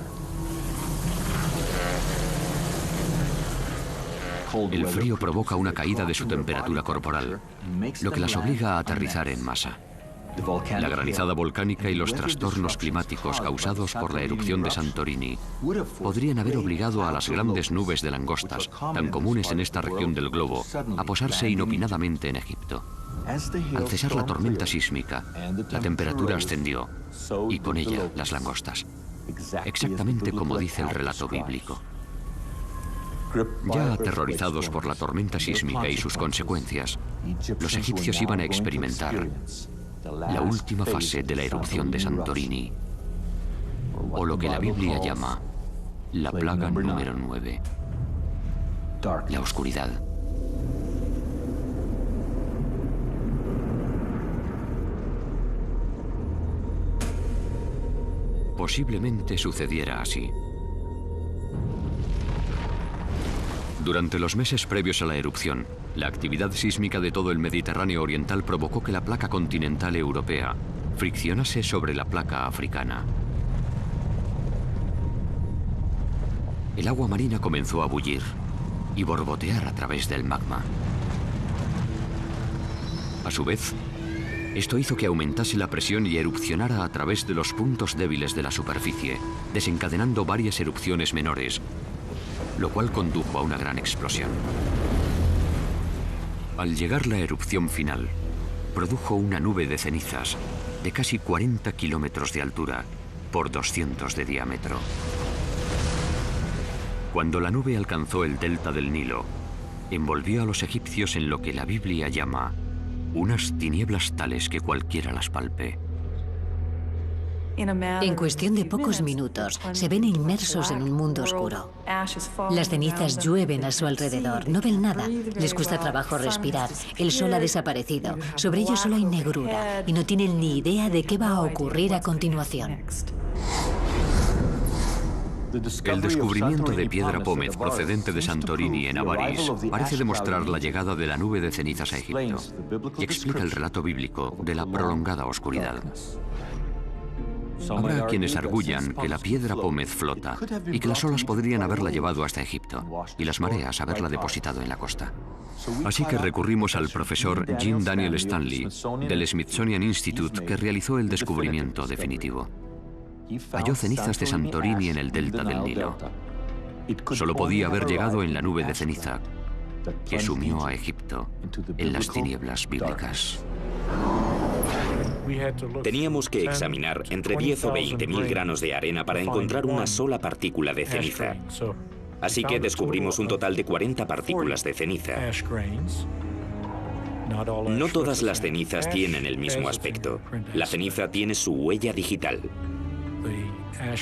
El frío provoca una caída de su temperatura corporal, lo que las obliga a aterrizar en masa. La granizada volcánica y los trastornos climáticos causados por la erupción de Santorini podrían haber obligado a las grandes nubes de langostas, tan comunes en esta región del globo, a posarse inopinadamente en Egipto. Al cesar la tormenta sísmica, la temperatura ascendió, y con ella las langostas. Exactamente como dice el relato bíblico. Ya aterrorizados por la tormenta sísmica y sus consecuencias, los egipcios iban a experimentar la última fase de la erupción de Santorini, o lo que la Biblia llama la plaga número 9, la oscuridad. Posiblemente sucediera así. Durante los meses previos a la erupción, la actividad sísmica de todo el Mediterráneo oriental provocó que la placa continental europea friccionase sobre la placa africana. El agua marina comenzó a bullir y borbotear a través del magma. A su vez, esto hizo que aumentase la presión y erupcionara a través de los puntos débiles de la superficie, desencadenando varias erupciones menores, lo cual condujo a una gran explosión. Al llegar la erupción final, produjo una nube de cenizas de casi 40 kilómetros de altura por 200 de diámetro. Cuando la nube alcanzó el delta del Nilo, envolvió a los egipcios en lo que la Biblia llama unas tinieblas tales que cualquiera las palpe. En cuestión de pocos minutos, se ven inmersos en un mundo oscuro. Las cenizas llueven a su alrededor, no ven nada, les cuesta trabajo respirar, el sol ha desaparecido, sobre ellos solo hay negrura y no tienen ni idea de qué va a ocurrir a continuación. El descubrimiento de piedra pómez procedente de Santorini en Avaris parece demostrar la llegada de la nube de cenizas a Egipto y explica el relato bíblico de la prolongada oscuridad. Habrá quienes arguyan que la piedra pómez flota y que las olas podrían haberla llevado hasta Egipto y las mareas haberla depositado en la costa. Así que recurrimos al profesor Jim Daniel Stanley del Smithsonian Institute, que realizó el descubrimiento definitivo. Halló cenizas de Santorini en el delta del Nilo. Solo podía haber llegado en la nube de ceniza que sumió a Egipto en las tinieblas bíblicas. Teníamos que examinar entre 10 o 20.000 granos de arena para encontrar una sola partícula de ceniza. Así que descubrimos un total de 40 partículas de ceniza. No todas las cenizas tienen el mismo aspecto. La ceniza tiene su huella digital.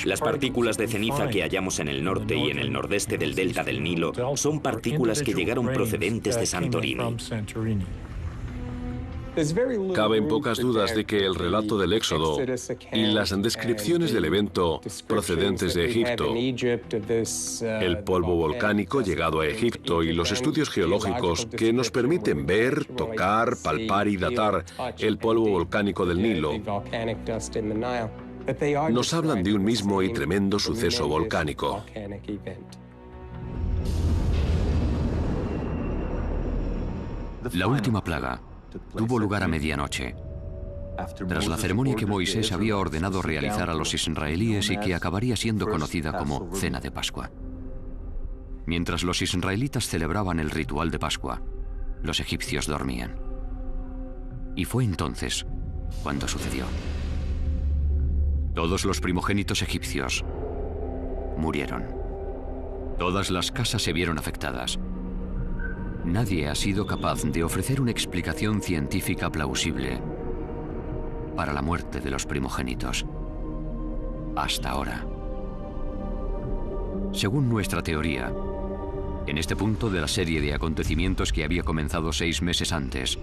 Las partículas de ceniza que hallamos en el norte y en el nordeste del delta del Nilo son partículas que llegaron procedentes de Santorini. Caben pocas dudas de que el relato del Éxodo y las descripciones del evento procedentes de Egipto, el polvo volcánico llegado a Egipto y los estudios geológicos que nos permiten ver, tocar, palpar y datar el polvo volcánico del Nilo, nos hablan de un mismo y tremendo suceso volcánico. La última plaga tuvo lugar a medianoche, tras la ceremonia que Moisés había ordenado realizar a los israelíes y que acabaría siendo conocida como Cena de Pascua. Mientras los israelitas celebraban el ritual de Pascua, los egipcios dormían. Y fue entonces cuando sucedió. Todos los primogénitos egipcios murieron. Todas las casas se vieron afectadas. Nadie ha sido capaz de ofrecer una explicación científica plausible para la muerte de los primogénitos. Hasta ahora. Según nuestra teoría, en este punto de la serie de acontecimientos que había comenzado 6 meses antes,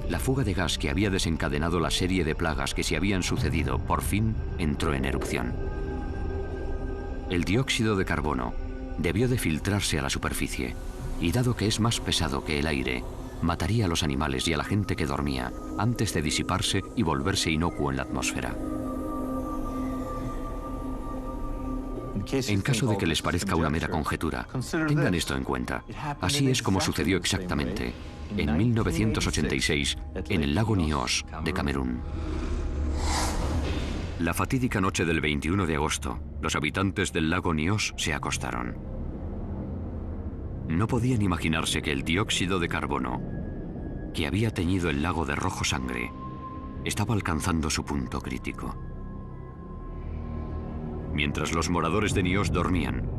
la fuga de gas que había desencadenado la serie de plagas que se habían sucedido por fin entró en erupción. El dióxido de carbono debió de filtrarse a la superficie, y dado que es más pesado que el aire, mataría a los animales y a la gente que dormía antes de disiparse y volverse inocuo en la atmósfera. En caso de que les parezca una mera conjetura, tengan esto en cuenta. Así es como sucedió exactamente en 1986 en el lago Nyos de Camerún. La fatídica noche del 21 de agosto, los habitantes del lago Nyos se acostaron. No podían imaginarse que el dióxido de carbono, que había teñido el lago de rojo sangre, estaba alcanzando su punto crítico. Mientras los moradores de Nyos dormían,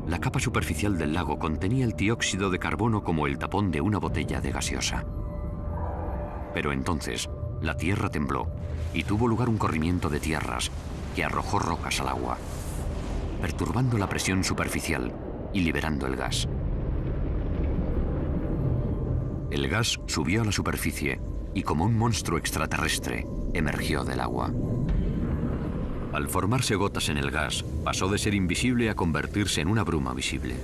la capa superficial del lago contenía el dióxido de carbono como el tapón de una botella de gaseosa. Pero entonces, la tierra tembló y tuvo lugar un corrimiento de tierras que arrojó rocas al agua, perturbando la presión superficial y liberando el gas. El gas subió a la superficie y, como un monstruo extraterrestre, emergió del agua. Al formarse gotas en el gas, pasó de ser invisible a convertirse en una bruma visible.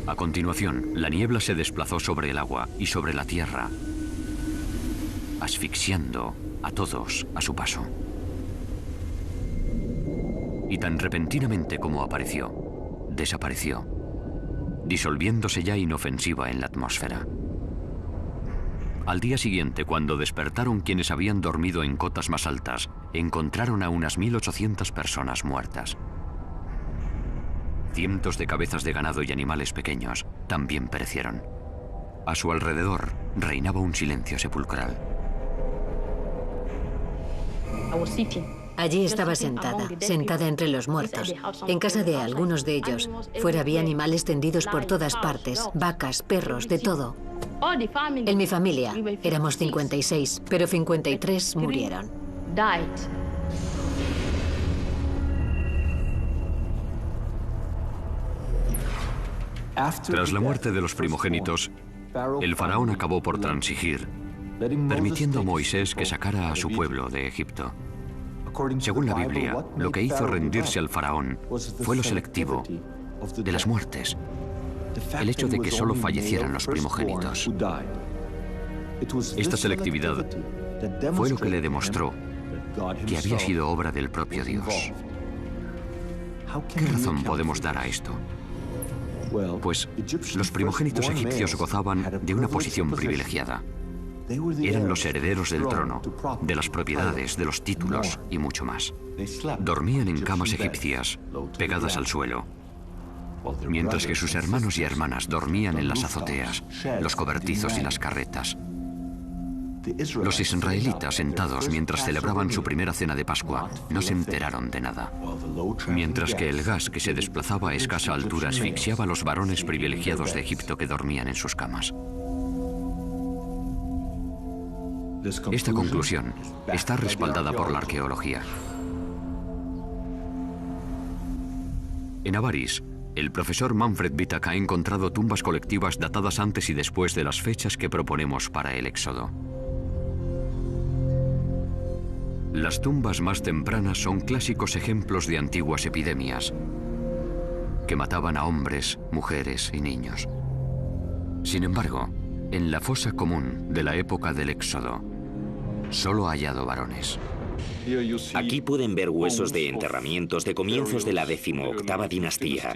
A continuación, la niebla se desplazó sobre el agua y sobre la tierra, asfixiando a todos a su paso. Y tan repentinamente como apareció, desapareció, disolviéndose ya inofensiva en la atmósfera. Al día siguiente, cuando despertaron quienes habían dormido en cotas más altas, encontraron a unas 1.800 personas muertas. Cientos de cabezas de ganado y animales pequeños también perecieron. A su alrededor reinaba un silencio sepulcral. Allí estaba sentada entre los muertos. En casa de algunos de ellos, fuera había animales tendidos por todas partes, vacas, perros, de todo. En mi familia éramos 56, pero 53 murieron. Tras la muerte de los primogénitos, el faraón acabó por transigir, permitiendo a Moisés que sacara a su pueblo de Egipto. Según la Biblia, lo que hizo rendirse al faraón fue lo selectivo de las muertes, el hecho de que solo fallecieran los primogénitos. Esta selectividad fue lo que le demostró que había sido obra del propio Dios. ¿Qué razón podemos dar a esto? Pues los primogénitos egipcios gozaban de una posición privilegiada. Eran los herederos del trono, de las propiedades, de los títulos y mucho más. Dormían en camas egipcias, pegadas al suelo, mientras que sus hermanos y hermanas dormían en las azoteas, los cobertizos y las carretas. Los israelitas, sentados mientras celebraban su primera cena de Pascua, no se enteraron de nada, mientras que el gas que se desplazaba a escasa altura asfixiaba a los varones privilegiados de Egipto que dormían en sus camas. Esta conclusión está respaldada por la arqueología. En Avaris, el profesor Manfred Wittak ha encontrado tumbas colectivas datadas antes y después de las fechas que proponemos para el Éxodo. Las tumbas más tempranas son clásicos ejemplos de antiguas epidemias que mataban a hombres, mujeres y niños. Sin embargo, en la fosa común de la época del Éxodo, solo ha hallado varones. Aquí pueden ver huesos de enterramientos de comienzos de la 18ª dinastía.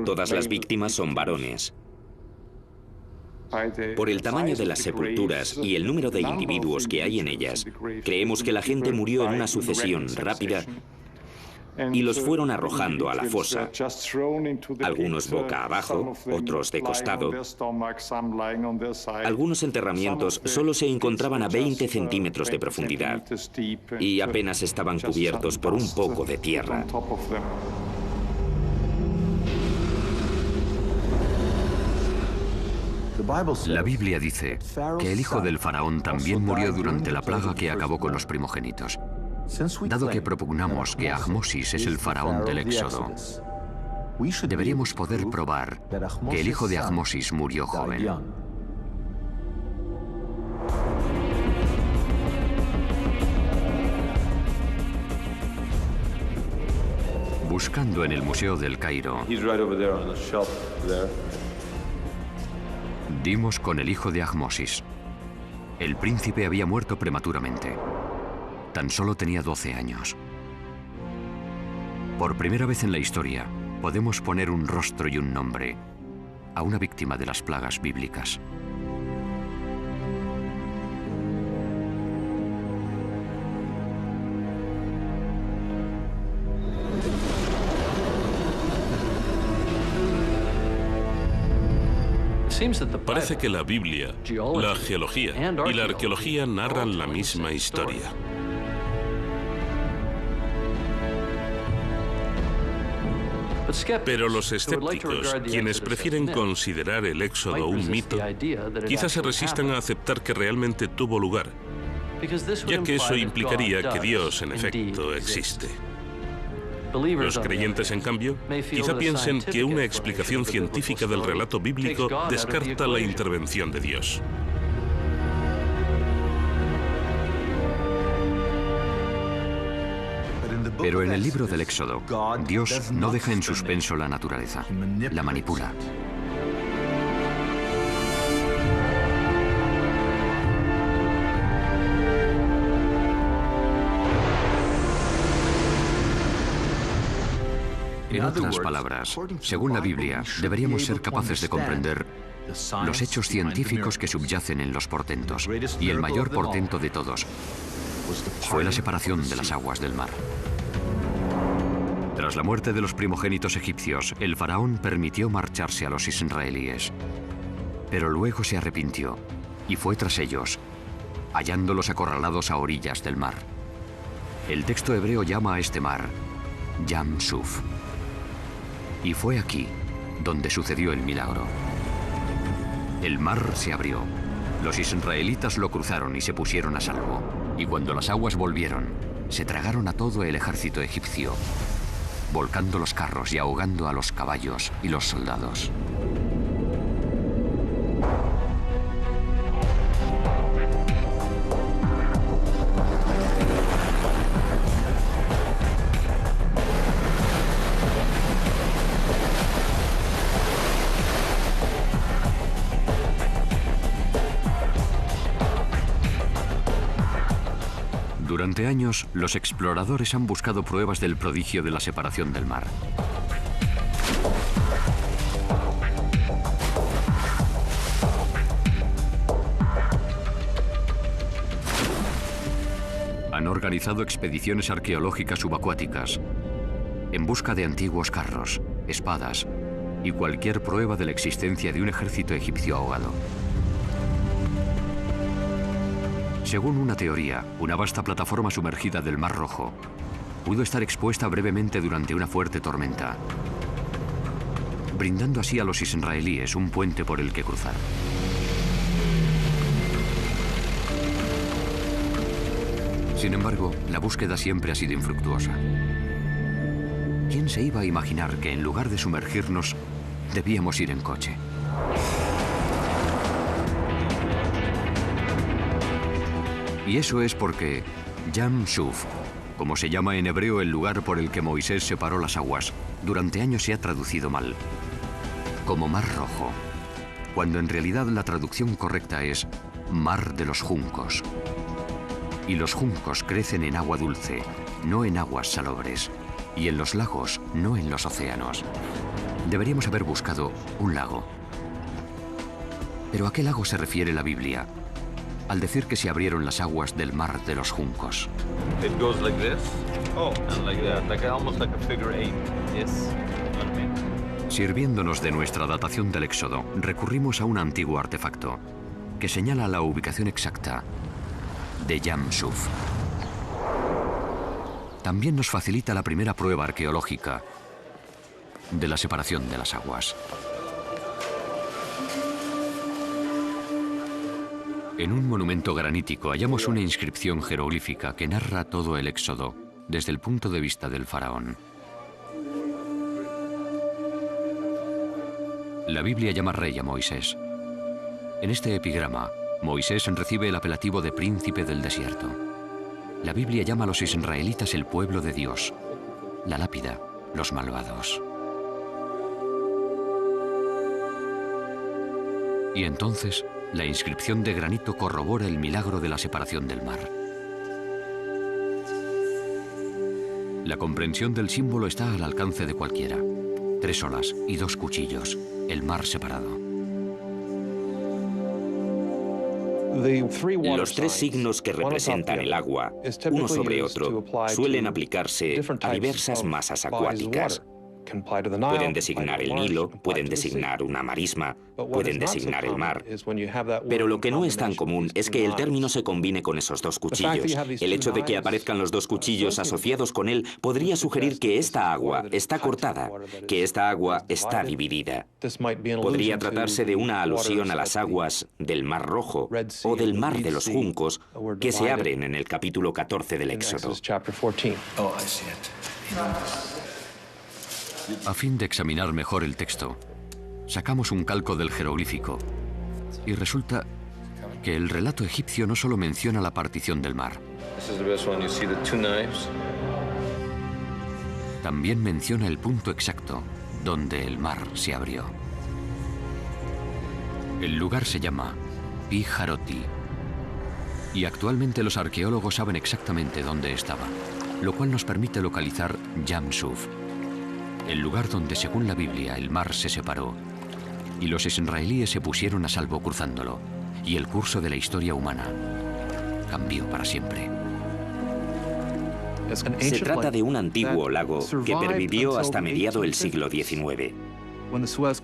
Todas las víctimas son varones. Por el tamaño de las sepulturas y el número de individuos que hay en ellas, creemos que la gente murió en una sucesión rápida y los fueron arrojando a la fosa, algunos boca abajo, otros de costado. Algunos enterramientos solo se encontraban a 20 centímetros de profundidad y apenas estaban cubiertos por un poco de tierra. La Biblia dice que el hijo del faraón también murió durante la plaga que acabó con los primogénitos. Dado que propugnamos que Ahmosis es el faraón del Éxodo, deberíamos poder probar que el hijo de Ahmosis murió joven. Buscando en el Museo del Cairo, dimos con el hijo de Ahmosis. El príncipe había muerto prematuramente. Tan solo tenía 12 años. Por primera vez en la historia, podemos poner un rostro y un nombre a una víctima de las plagas bíblicas. Parece que la Biblia, la geología y la arqueología narran la misma historia. Pero los escépticos, quienes prefieren considerar el Éxodo un mito, quizás se resistan a aceptar que realmente tuvo lugar, ya que eso implicaría que Dios, en efecto, existe. Los creyentes, en cambio, quizá piensen que una explicación científica del relato bíblico descarta la intervención de Dios. Pero en el libro del Éxodo, Dios no deja en suspenso la naturaleza, la manipula. En otras palabras, según la Biblia, deberíamos ser capaces de comprender los hechos científicos que subyacen en los portentos. Y el mayor portento de todos fue la separación de las aguas del mar. Tras la muerte de los primogénitos egipcios, el faraón permitió marcharse a los israelíes. Pero luego se arrepintió y fue tras ellos, hallándolos acorralados a orillas del mar. El texto hebreo llama a este mar Yam Suf. Y fue aquí donde sucedió el milagro. El mar se abrió. Los israelitas lo cruzaron y se pusieron a salvo. Y cuando las aguas volvieron, se tragaron a todo el ejército egipcio, volcando los carros y ahogando a los caballos y los soldados. Durante años, los exploradores han buscado pruebas del prodigio de la separación del mar. Han organizado expediciones arqueológicas subacuáticas en busca de antiguos carros, espadas y cualquier prueba de la existencia de un ejército egipcio ahogado. Según una teoría, una vasta plataforma sumergida del Mar Rojo pudo estar expuesta brevemente durante una fuerte tormenta, brindando así a los israelíes un puente por el que cruzar. Sin embargo, la búsqueda siempre ha sido infructuosa. ¿Quién se iba a imaginar que en lugar de sumergirnos, debíamos ir en coche? Y eso es porque Yam Suf, como se llama en hebreo el lugar por el que Moisés separó las aguas, durante años se ha traducido mal, como Mar Rojo, cuando en realidad la traducción correcta es Mar de los Juncos. Y los juncos crecen en agua dulce, no en aguas salobres, y en los lagos, no en los océanos. Deberíamos haber buscado un lago. ¿Pero a qué lago se refiere la Biblia al decir que se abrieron las aguas del Mar de los Juncos? It goes like this. Oh, and like that, like almost like a figure eight. Yes. Sirviéndonos de nuestra datación del Éxodo, recurrimos a un antiguo artefacto que señala la ubicación exacta de Yam Suf. También nos facilita la primera prueba arqueológica de la separación de las aguas. En un monumento granítico hallamos una inscripción jeroglífica que narra todo el Éxodo desde el punto de vista del faraón. La Biblia llama rey a Moisés. En este epigrama, Moisés recibe el apelativo de príncipe del desierto. La Biblia llama a los israelitas el pueblo de Dios. La lápida los malvados. Y entonces, la inscripción de granito corrobora el milagro de la separación del mar. La comprensión del símbolo está al alcance de cualquiera. 3 olas y 2 cuchillos, el mar separado. Los 3 signos que representan el agua, uno sobre otro, suelen aplicarse a diversas masas acuáticas. Pueden designar el Nilo, pueden designar una marisma, pueden designar el mar. Pero lo que no es tan común es que el término se combine con esos 2 cuchillos. El hecho de que aparezcan los 2 cuchillos asociados con él podría sugerir que esta agua está cortada, que esta agua está dividida. Podría tratarse de una alusión a las aguas del Mar Rojo o del Mar de los Juncos que se abren en el capítulo 14 del Éxodo. A fin de examinar mejor el texto, sacamos un calco del jeroglífico y resulta que el relato egipcio no solo menciona la partición del mar, también menciona el punto exacto donde el mar se abrió. El lugar se llama Pi Hahiroth y actualmente los arqueólogos saben exactamente dónde estaba, lo cual nos permite localizar Yam Suf, el lugar donde, según la Biblia, el mar se separó y los israelíes se pusieron a salvo cruzándolo, y el curso de la historia humana cambió para siempre. Se trata de un antiguo lago que pervivió hasta mediado el siglo XIX.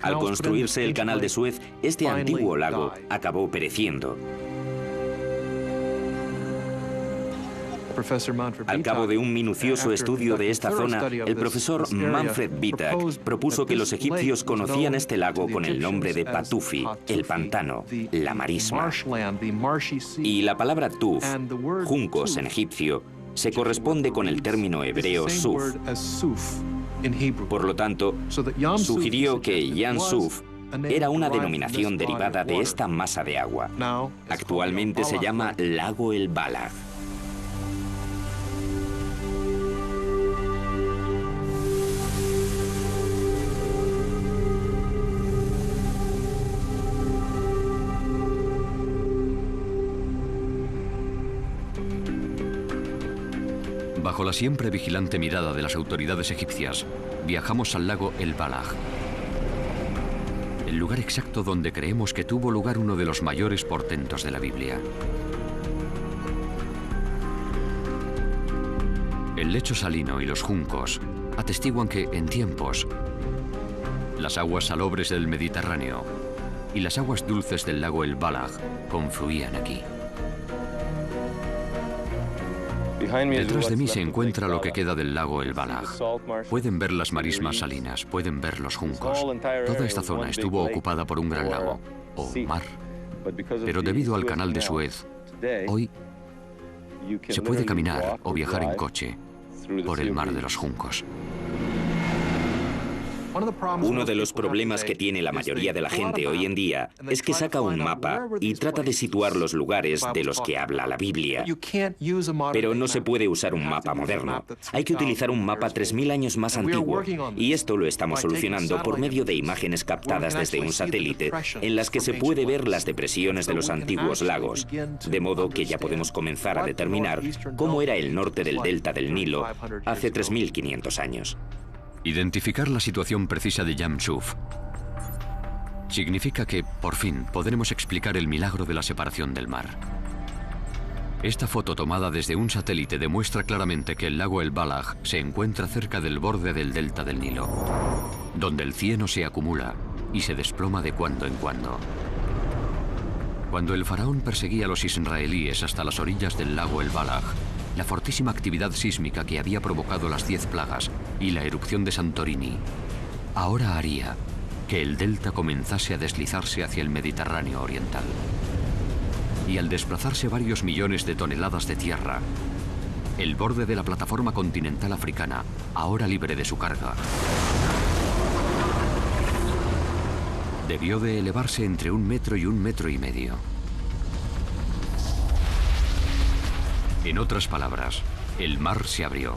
Al construirse el canal de Suez, este antiguo lago acabó pereciendo. Al cabo de un minucioso estudio de esta zona, el profesor Manfred Bittak propuso que los egipcios conocían este lago con el nombre de Patufi, el pantano, la marisma. Y la palabra tuf, juncos en egipcio, se corresponde con el término hebreo suf. Por lo tanto, sugirió que Yam Suf era una denominación derivada de esta masa de agua. Actualmente se llama Lago El Balag. Bajo la siempre vigilante mirada de las autoridades egipcias, viajamos al lago El Balag, el lugar exacto donde creemos que tuvo lugar uno de los mayores portentos de la Biblia. El lecho salino y los juncos atestiguan que, en tiempos, las aguas salobres del Mediterráneo y las aguas dulces del lago El Balag confluían aquí. Detrás de mí se encuentra lo que queda del lago El Balag. Pueden ver las marismas salinas, pueden ver los juncos. Toda esta zona estuvo ocupada por un gran lago, o mar. Pero debido al canal de Suez, hoy se puede caminar o viajar en coche por el mar de los juncos. Uno de los problemas que tiene la mayoría de la gente hoy en día es que saca un mapa y trata de situar los lugares de los que habla la Biblia. Pero no se puede usar un mapa moderno. Hay que utilizar un mapa 3000 años más antiguo. Y esto lo estamos solucionando por medio de imágenes captadas desde un satélite en las que se puede ver las depresiones de los antiguos lagos. De modo que ya podemos comenzar a determinar cómo era el norte del delta del Nilo hace 3500 años. Identificar la situación precisa de Yam Suf significa que, por fin, podremos explicar el milagro de la separación del mar. Esta foto tomada desde un satélite demuestra claramente que el lago El Balag se encuentra cerca del borde del delta del Nilo, donde el cieno se acumula y se desploma de cuando en cuando. Cuando el faraón perseguía a los israelíes hasta las orillas del lago El Balag, la fortísima actividad sísmica que había provocado las 10 plagas y la erupción de Santorini ahora haría que el delta comenzase a deslizarse hacia el Mediterráneo oriental. Y al desplazarse varios millones de toneladas de tierra, el borde de la plataforma continental africana, ahora libre de su carga, debió de elevarse entre 1 metro y 1,5 metros. En otras palabras, el mar se abrió.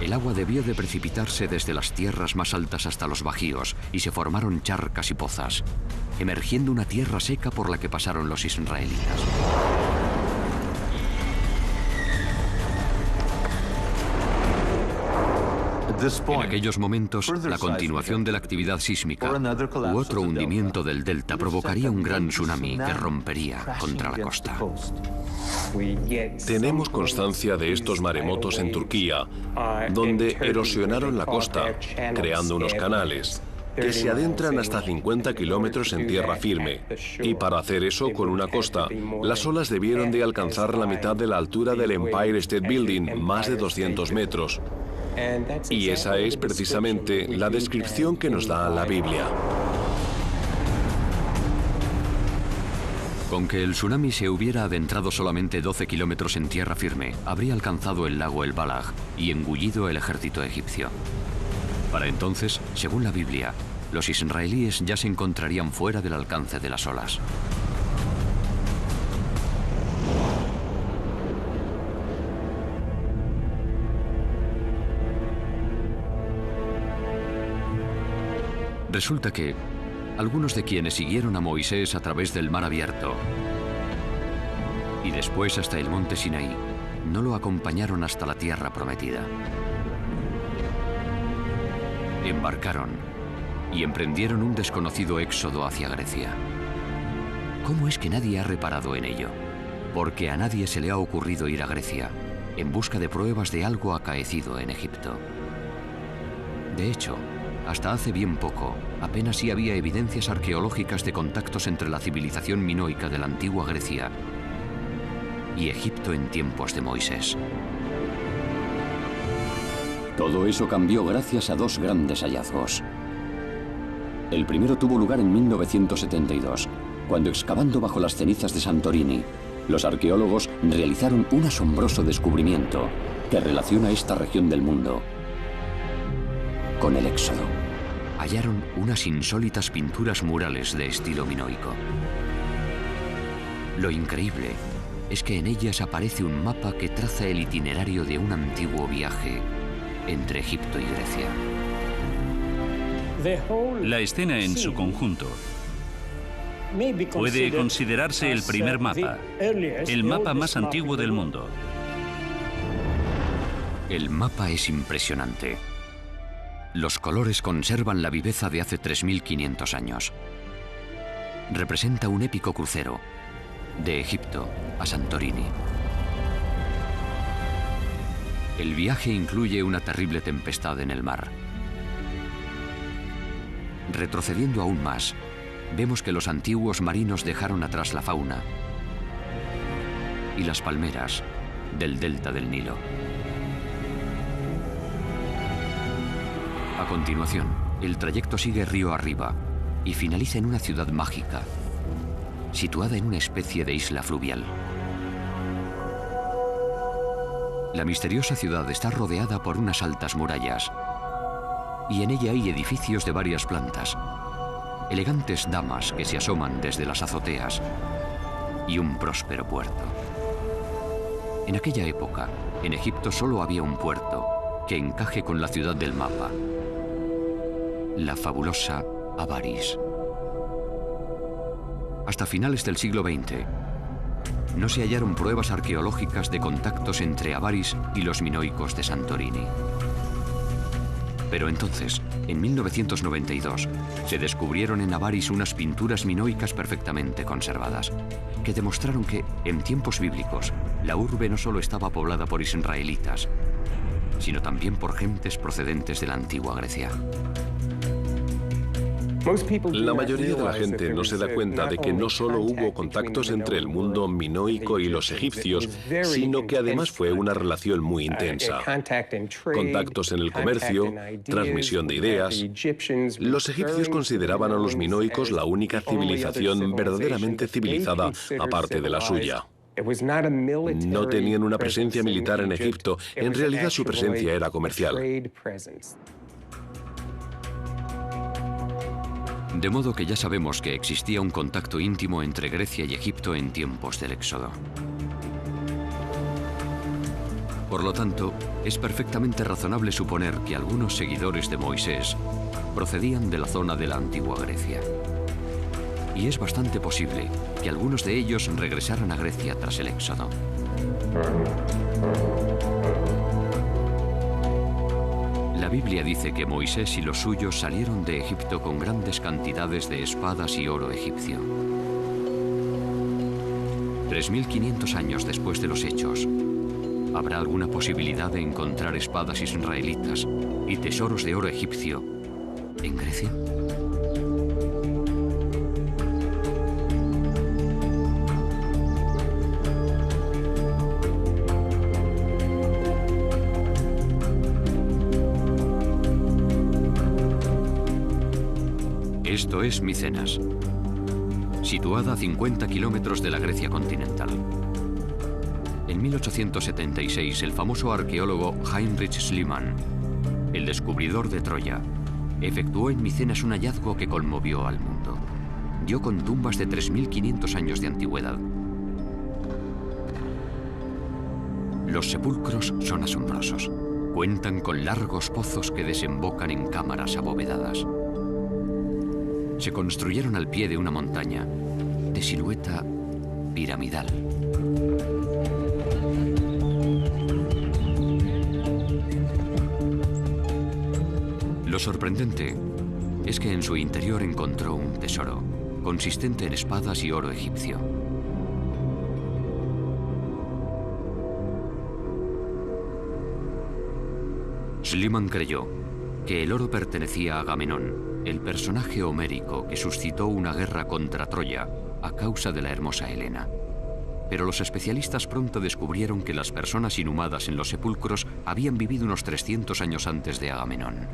El agua debió de precipitarse desde las tierras más altas hasta los bajíos y se formaron charcas y pozas, emergiendo una tierra seca por la que pasaron los israelitas. En aquellos momentos, la continuación de la actividad sísmica u otro hundimiento del delta provocaría un gran tsunami que rompería contra la costa. Tenemos constancia de estos maremotos en Turquía, donde erosionaron la costa, creando unos canales que se adentran hasta 50 kilómetros en tierra firme. Y para hacer eso con una costa, las olas debieron de alcanzar la mitad de la altura del Empire State Building, más de 200 metros. Y esa es precisamente la descripción que nos da la Biblia. Con que el tsunami se hubiera adentrado solamente 12 kilómetros en tierra firme, habría alcanzado el lago El Balag y engullido el ejército egipcio. Para entonces, según la Biblia, los israelíes ya se encontrarían fuera del alcance de las olas. Resulta que algunos de quienes siguieron a Moisés a través del mar abierto y después hasta el monte Sinaí, no lo acompañaron hasta la tierra prometida. Embarcaron y emprendieron un desconocido éxodo hacia Grecia. ¿Cómo es que nadie ha reparado en ello? Porque a nadie se le ha ocurrido ir a Grecia en busca de pruebas de algo acaecido en Egipto. De hecho, hasta hace bien poco, apenas sí había evidencias arqueológicas de contactos entre la civilización minoica de la antigua Grecia y Egipto en tiempos de Moisés. Todo eso cambió gracias a dos grandes hallazgos. El primero tuvo lugar en 1972, cuando excavando bajo las cenizas de Santorini, los arqueólogos realizaron un asombroso descubrimiento que relaciona esta región del mundo con el Éxodo. Hallaron unas insólitas pinturas murales de estilo minoico. Lo increíble es que en ellas aparece un mapa que traza el itinerario de un antiguo viaje entre Egipto y Grecia. La escena en su conjunto puede considerarse el primer mapa, el mapa más antiguo del mundo. El mapa es impresionante. Los colores conservan la viveza de hace 3.500 años. Representa un épico crucero de Egipto a Santorini. El viaje incluye una terrible tempestad en el mar. Retrocediendo aún más, vemos que los antiguos marinos dejaron atrás la fauna y las palmeras del delta del Nilo. A continuación, el trayecto sigue río arriba y finaliza en una ciudad mágica, situada en una especie de isla fluvial. La misteriosa ciudad está rodeada por unas altas murallas y en ella hay edificios de varias plantas, elegantes damas que se asoman desde las azoteas y un próspero puerto. En aquella época, en Egipto solo había un puerto que encaje con la ciudad del mapa: la fabulosa Avaris. Hasta finales del siglo XX, no se hallaron pruebas arqueológicas de contactos entre Avaris y los minoicos de Santorini. Pero entonces, en 1992, se descubrieron en Avaris unas pinturas minoicas perfectamente conservadas, que demostraron que, en tiempos bíblicos, la urbe no solo estaba poblada por israelitas, sino también por gentes procedentes de la antigua Grecia. La mayoría de la gente no se da cuenta de que no solo hubo contactos entre el mundo minoico y los egipcios, sino que además fue una relación muy intensa. Contactos en el comercio, transmisión de ideas. Los egipcios consideraban a los minoicos la única civilización verdaderamente civilizada, aparte de la suya. No tenían una presencia militar en Egipto, en realidad su presencia era comercial. De modo que ya sabemos que existía un contacto íntimo entre Grecia y Egipto en tiempos del Éxodo. Por lo tanto, es perfectamente razonable suponer que algunos seguidores de Moisés procedían de la zona de la antigua Grecia. Y es bastante posible que algunos de ellos regresaran a Grecia tras el Éxodo. La Biblia dice que Moisés y los suyos salieron de Egipto con grandes cantidades de espadas y oro egipcio. 3500 años después de los hechos, ¿habrá alguna posibilidad de encontrar espadas israelitas y tesoros de oro egipcio en Grecia? Esto es Micenas, situada a 50 kilómetros de la Grecia continental. En 1876, el famoso arqueólogo Heinrich Schliemann, el descubridor de Troya, efectuó en Micenas un hallazgo que conmovió al mundo. Dio con tumbas de 3500 años de antigüedad. Los sepulcros son asombrosos. Cuentan con largos pozos que desembocan en cámaras abovedadas. Se construyeron al pie de una montaña, de silueta piramidal. Lo sorprendente es que en su interior encontró un tesoro, consistente en espadas y oro egipcio. Schliemann creyó que el oro pertenecía a Agamenón, el personaje homérico que suscitó una guerra contra Troya a causa de la hermosa Helena. Pero los especialistas pronto descubrieron que las personas inhumadas en los sepulcros habían vivido unos 300 años antes de Agamenón.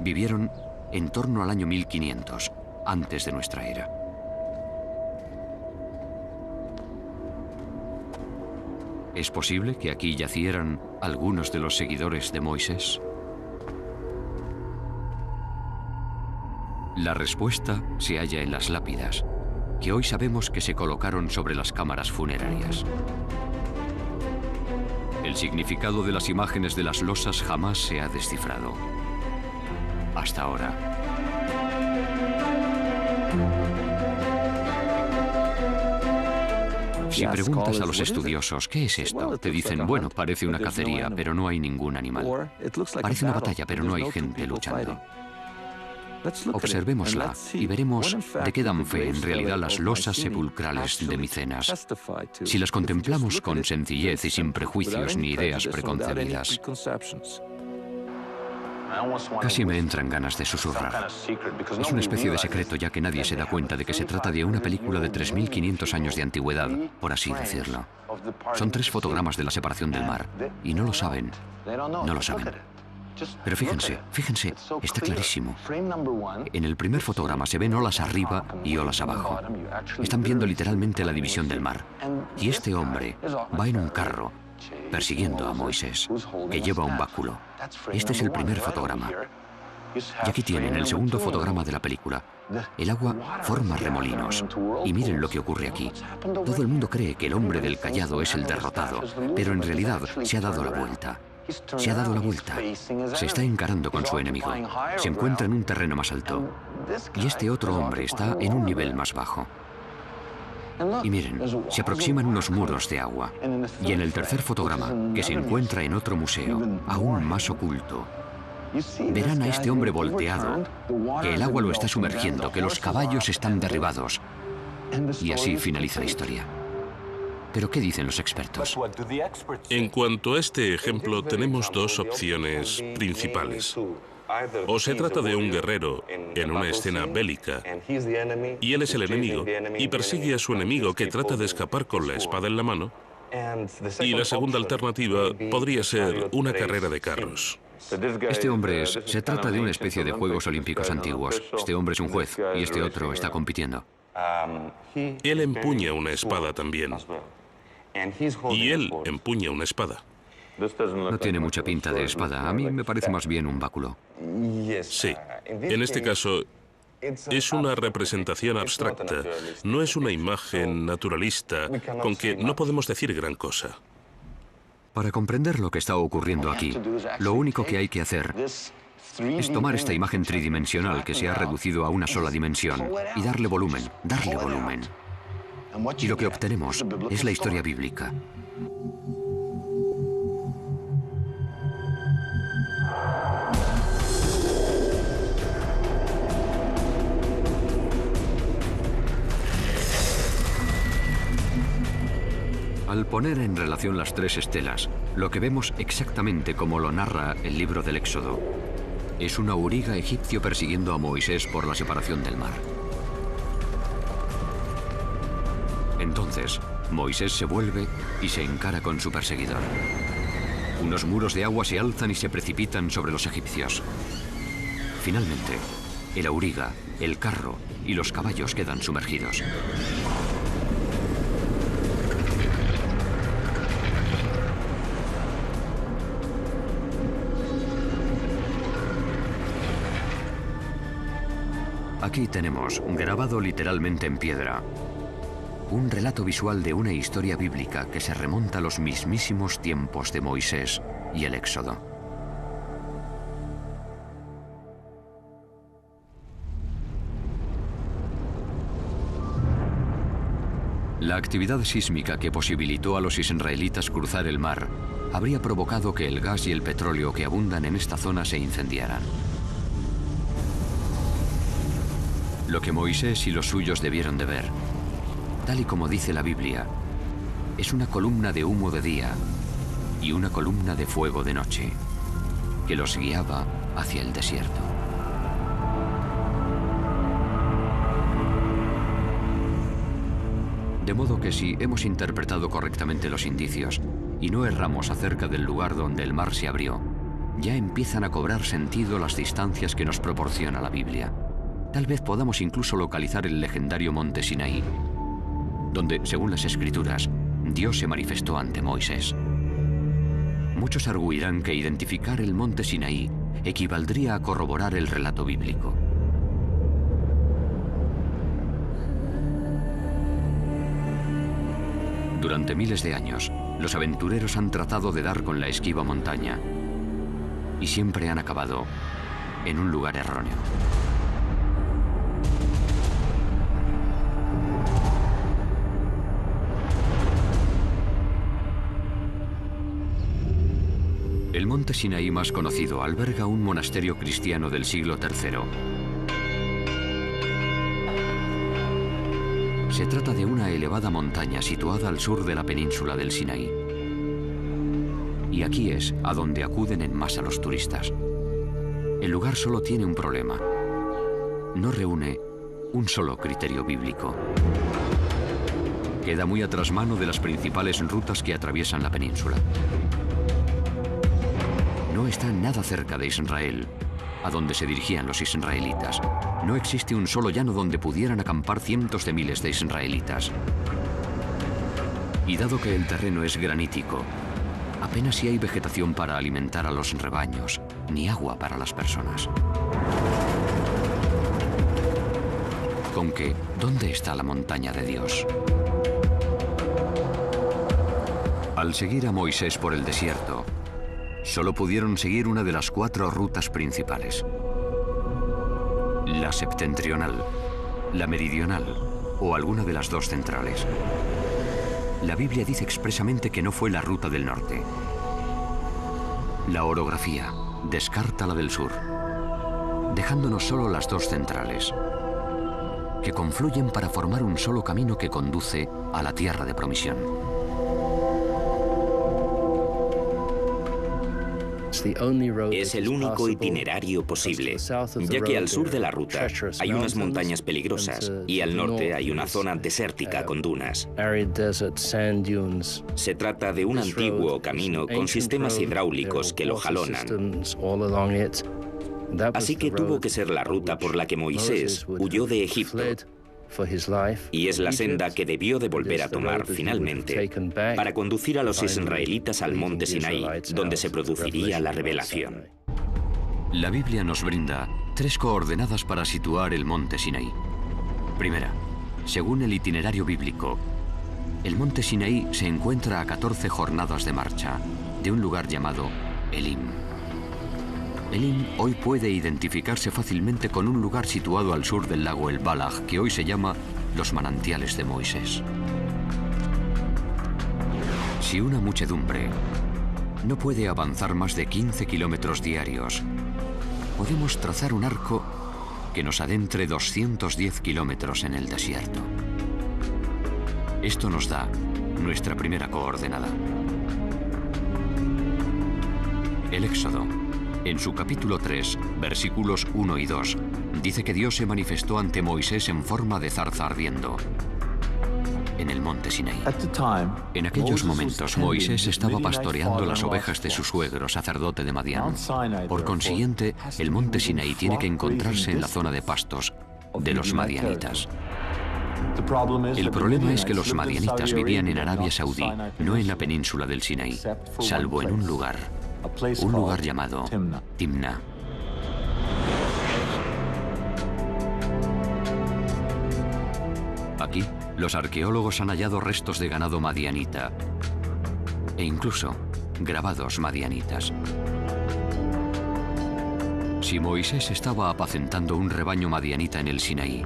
Vivieron en torno al año 1500, antes de nuestra era. ¿Es posible que aquí yacieran algunos de los seguidores de Moisés? La respuesta se halla en las lápidas, que hoy sabemos que se colocaron sobre las cámaras funerarias. El significado de las imágenes de las losas jamás se ha descifrado. Hasta ahora. Si preguntas a los estudiosos, ¿qué es esto?, te dicen, bueno, parece una cacería, pero no hay ningún animal. Parece una batalla, pero no hay gente luchando. Observémosla y veremos de qué dan fe en realidad las losas sepulcrales de Micenas, si las contemplamos con sencillez y sin prejuicios ni ideas preconcebidas. Casi me entran ganas de susurrar. Es una especie de secreto, ya que nadie se da cuenta de que se trata de una película de 3500 años de antigüedad, por así decirlo. Son 3 fotogramas de la separación del mar, y no lo saben. No lo saben. Pero fíjense, está clarísimo. En el primer fotograma se ven olas arriba y olas abajo. Están viendo literalmente la división del mar. Y este hombre va en un carro persiguiendo a Moisés, que lleva un báculo. Este es el primer fotograma. Y aquí tienen el segundo fotograma de la película. El agua forma remolinos. Y miren lo que ocurre aquí. Todo el mundo cree que el hombre del cayado es el derrotado, pero en realidad se ha dado la vuelta. Se ha dado la vuelta. Se está encarando con su enemigo. Se encuentra en un terreno más alto. Y este otro hombre está en un nivel más bajo. Y miren, se aproximan unos muros de agua. Y en el tercer fotograma, que se encuentra en otro museo, aún más oculto, verán a este hombre volteado, que el agua lo está sumergiendo, que los caballos están derribados. Y así finaliza la historia. ¿Pero qué dicen los expertos? En cuanto a este ejemplo, tenemos 2 opciones principales. O se trata de un guerrero en una escena bélica, y él es el enemigo, y persigue a su enemigo que trata de escapar con la espada en la mano. Y la segunda alternativa podría ser una carrera de carros. Este hombre se trata de una especie de Juegos Olímpicos antiguos. Este hombre es un juez, y este otro está compitiendo. Él empuña una espada también. Y él empuña una espada. No tiene mucha pinta de espada. A mí me parece más bien un báculo. Sí. En este caso, es una representación abstracta. No es una imagen naturalista con que no podemos decir gran cosa. Para comprender lo que está ocurriendo aquí, lo único que hay que hacer es tomar esta imagen tridimensional que se ha reducido a una sola dimensión y darle volumen. Y lo que obtenemos es la historia bíblica. Al poner en relación las tres estelas, lo que vemos exactamente como lo narra el libro del Éxodo es un auriga egipcio persiguiendo a Moisés por la separación del mar. Entonces, Moisés se vuelve y se encara con su perseguidor. Unos muros de agua se alzan y se precipitan sobre los egipcios. Finalmente, el auriga, el carro y los caballos quedan sumergidos. Aquí tenemos, grabado literalmente en piedra, un relato visual de una historia bíblica que se remonta a los mismísimos tiempos de Moisés y el Éxodo. La actividad sísmica que posibilitó a los israelitas cruzar el mar habría provocado que el gas y el petróleo que abundan en esta zona se incendiaran. Lo que Moisés y los suyos debieron de ver, tal y como dice la Biblia, es una columna de humo de día y una columna de fuego de noche, que los guiaba hacia el desierto. De modo que si hemos interpretado correctamente los indicios y no erramos acerca del lugar donde el mar se abrió, ya empiezan a cobrar sentido las distancias que nos proporciona la Biblia. Tal vez podamos incluso localizar el legendario monte Sinaí, donde, según las Escrituras, Dios se manifestó ante Moisés. Muchos arguirán que identificar el monte Sinaí equivaldría a corroborar el relato bíblico. Durante miles de años, los aventureros han tratado de dar con la esquiva montaña y siempre han acabado en un lugar erróneo. El monte Sinaí más conocido alberga un monasterio cristiano del siglo III. Se trata de una elevada montaña situada al sur de la península del Sinaí. Y aquí es a donde acuden en masa los turistas. El lugar solo tiene un problema. No reúne un solo criterio bíblico. Queda muy a trasmano de las principales rutas que atraviesan la península. No está nada cerca de Israel, a donde se dirigían los israelitas. No existe un solo llano donde pudieran acampar cientos de miles de israelitas. Y dado que el terreno es granítico, apenas si hay vegetación para alimentar a los rebaños, ni agua para las personas. Con que, ¿dónde está la montaña de Dios? Al seguir a Moisés por el desierto, solo pudieron seguir una de las 4 rutas principales. La septentrional, la meridional o alguna de las 2 centrales. La Biblia dice expresamente que no fue la ruta del norte. La orografía descarta la del sur, dejándonos solo las 2 centrales, que confluyen para formar un solo camino que conduce a la tierra de promisión. Es el único itinerario posible, ya que al sur de la ruta hay unas montañas peligrosas y al norte hay una zona desértica con dunas. Se trata de un antiguo camino con sistemas hidráulicos que lo jalonan. Así que tuvo que ser la ruta por la que Moisés huyó de Egipto. Y es la senda que debió de volver a tomar finalmente para conducir a los israelitas al monte Sinaí, donde se produciría la revelación. La Biblia nos brinda 3 coordenadas para situar el monte Sinaí. Primera, según el itinerario bíblico, El monte Sinaí se encuentra a 14 jornadas de marcha de un lugar llamado Elim. Elim hoy puede identificarse fácilmente con un lugar situado al sur del lago El Balaj, que hoy se llama los manantiales de Moisés. Si una muchedumbre no puede avanzar más de 15 kilómetros diarios, podemos trazar un arco que nos adentre 210 kilómetros en el desierto. Esto nos da nuestra primera coordenada. El Éxodo, en su capítulo 3, versículos 1 y 2, dice que Dios se manifestó ante Moisés en forma de zarza ardiendo en el monte Sinaí. En aquellos momentos, Moisés estaba pastoreando las ovejas de su suegro, sacerdote de Madián. Por consiguiente, el monte Sinaí tiene que encontrarse en la zona de pastos de los madianitas. El problema es que los madianitas vivían en Arabia Saudí, no en la península del Sinaí, salvo en un lugar llamado Timna. Aquí, los arqueólogos han hallado restos de ganado madianita e incluso grabados madianitas. Si Moisés estaba apacentando un rebaño madianita en el Sinaí,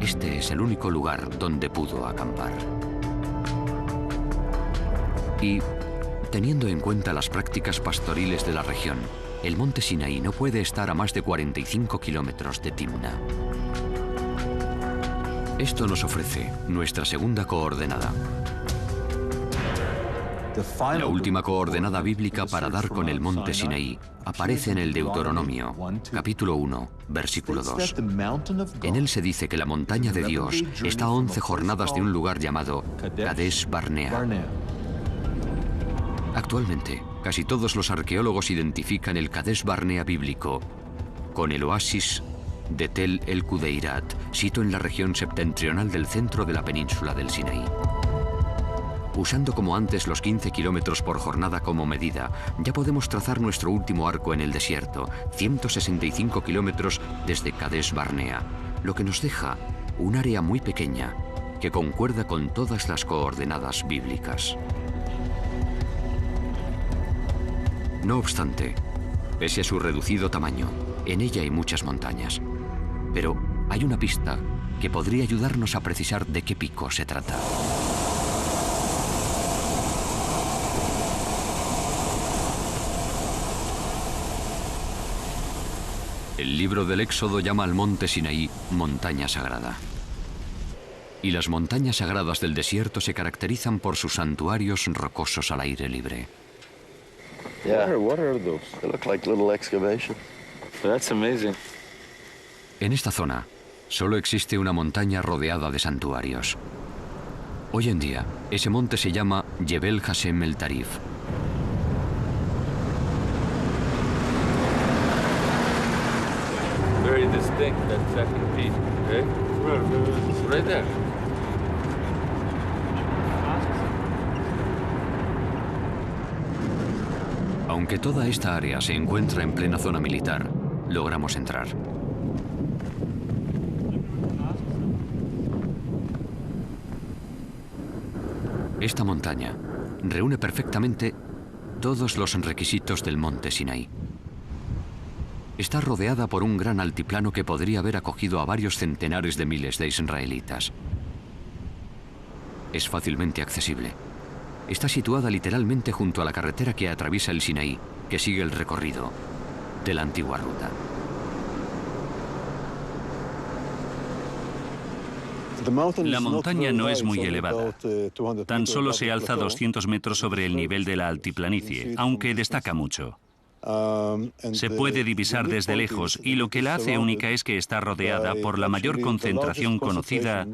este es el único lugar donde pudo acampar. Y, teniendo en cuenta las prácticas pastoriles de la región, el monte Sinaí no puede estar a más de 45 kilómetros de Timna. Esto nos ofrece nuestra segunda coordenada. La última coordenada bíblica para dar con el monte Sinaí aparece en el Deuteronomio, capítulo 1, versículo 2. En él se dice que la montaña de Dios está a 11 jornadas de un lugar llamado Kadesh Barnea. Actualmente, casi todos los arqueólogos identifican el Kadesh Barnea bíblico con el oasis de Tel el Kudeirat, sito en la región septentrional del centro de la península del Sinaí. Usando como antes los 15 kilómetros por jornada como medida, ya podemos trazar nuestro último arco en el desierto, 165 kilómetros desde Kadesh Barnea, lo que nos deja un área muy pequeña que concuerda con todas las coordenadas bíblicas. No obstante, pese a su reducido tamaño, en ella hay muchas montañas. Pero hay una pista que podría ayudarnos a precisar de qué pico se trata. El libro del Éxodo llama al monte Sinaí montaña sagrada. Y las montañas sagradas del desierto se caracterizan por sus santuarios rocosos al aire libre. What are those? They look like little excavations. That's amazing. En esta zona, solo existe una montaña rodeada de santuarios. Hoy en día, ese monte se llama Jebel Hashem el Tarif. Very distinct, that second piece, okay? Right there. Aunque toda esta área se encuentra en plena zona militar, logramos entrar. Esta montaña reúne perfectamente todos los requisitos del monte Sinaí. Está rodeada por un gran altiplano que podría haber acogido a varios centenares de miles de israelitas. Es fácilmente accesible. Está situada literalmente junto a la carretera que atraviesa el Sinaí, que sigue el recorrido de la antigua ruta. La montaña no es muy elevada. Tan solo se alza 200 metros sobre el nivel de la altiplanicie, aunque destaca mucho. Se puede divisar desde lejos y lo que la hace única es que está rodeada por la mayor concentración conocida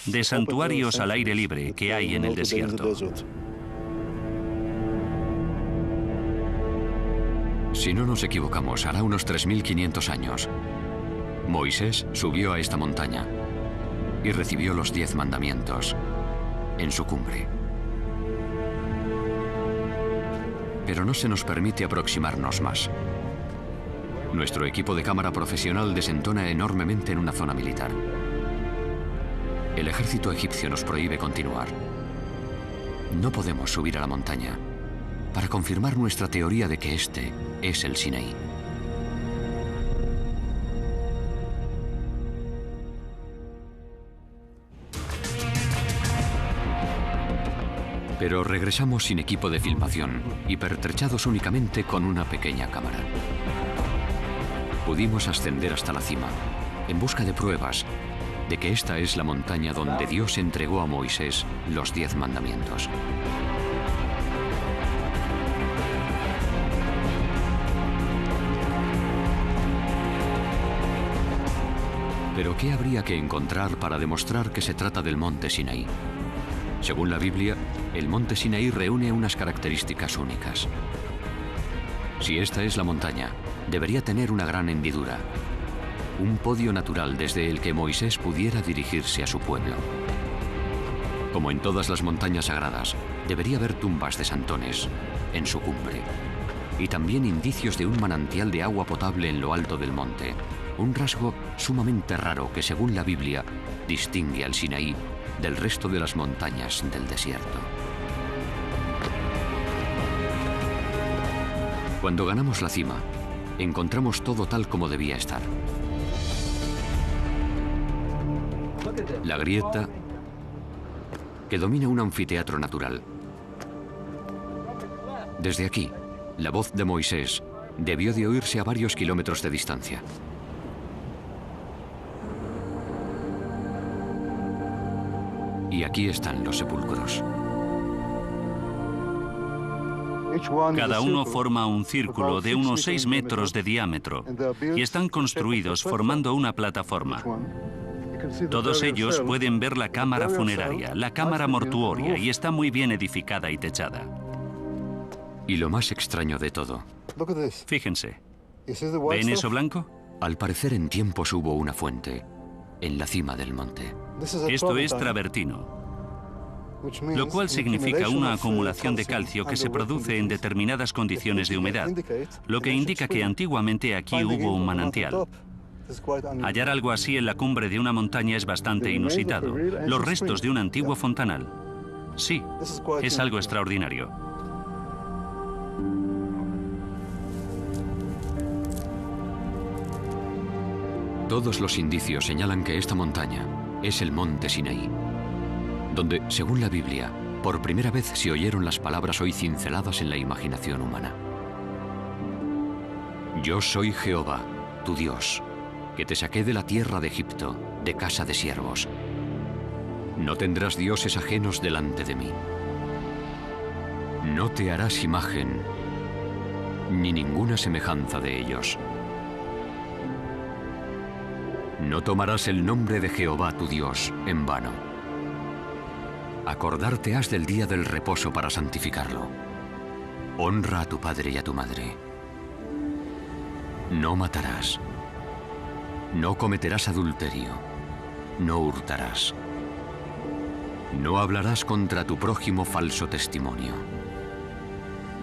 de santuarios al aire libre que hay en el desierto. Si no nos equivocamos, hará unos 3.500 años, Moisés subió a esta montaña y recibió los 10 mandamientos en su cumbre. Pero no se nos permite aproximarnos más. Nuestro equipo de cámara profesional desentona enormemente en una zona militar. El ejército egipcio nos prohíbe continuar. No podemos subir a la montaña para confirmar nuestra teoría de que este es el Sinaí. Pero regresamos sin equipo de filmación y pertrechados únicamente con una pequeña cámara. Pudimos ascender hasta la cima, en busca de pruebas de que esta es la montaña donde Dios entregó a Moisés los 10 mandamientos. Pero ¿qué habría que encontrar para demostrar que se trata del monte Sinaí? Según la Biblia, el monte Sinaí reúne unas características únicas. Si esta es la montaña, debería tener una gran hendidura, un podio natural desde el que Moisés pudiera dirigirse a su pueblo. Como en todas las montañas sagradas, debería haber tumbas de santones en su cumbre, y también indicios de un manantial de agua potable en lo alto del monte, un rasgo sumamente raro que, según la Biblia, distingue al Sinaí del resto de las montañas del desierto. Cuando ganamos la cima, encontramos todo tal como debía estar. La grieta que domina un anfiteatro natural. Desde aquí, la voz de Moisés debió de oírse a varios kilómetros de distancia. Y aquí están los sepulcros. Cada uno forma un círculo de unos 6 metros de diámetro y están construidos formando una plataforma. Todos ellos pueden ver la cámara funeraria, la cámara mortuoria, y está muy bien edificada y techada. Y lo más extraño de todo. Fíjense. ¿Ven eso blanco? Al parecer en tiempos hubo una fuente en la cima del monte. Esto es travertino, lo cual significa una acumulación de calcio que se produce en determinadas condiciones de humedad, lo que indica que antiguamente aquí hubo un manantial. Hallar algo así en la cumbre de una montaña es bastante inusitado. Los restos de un antiguo fontanal. Sí, es algo extraordinario. Todos los indicios señalan que esta montaña es el monte Sinaí, donde, según la Biblia, por primera vez se oyeron las palabras hoy cinceladas en la imaginación humana. Yo soy Jehová, tu Dios, que te saqué de la tierra de Egipto, de casa de siervos. No tendrás dioses ajenos delante de mí. No te harás imagen, ni ninguna semejanza de ellos. No tomarás el nombre de Jehová tu Dios en vano. Acordarte has del día del reposo para santificarlo. Honra a tu padre y a tu madre. No matarás. No cometerás adulterio. No hurtarás. No hablarás contra tu prójimo falso testimonio.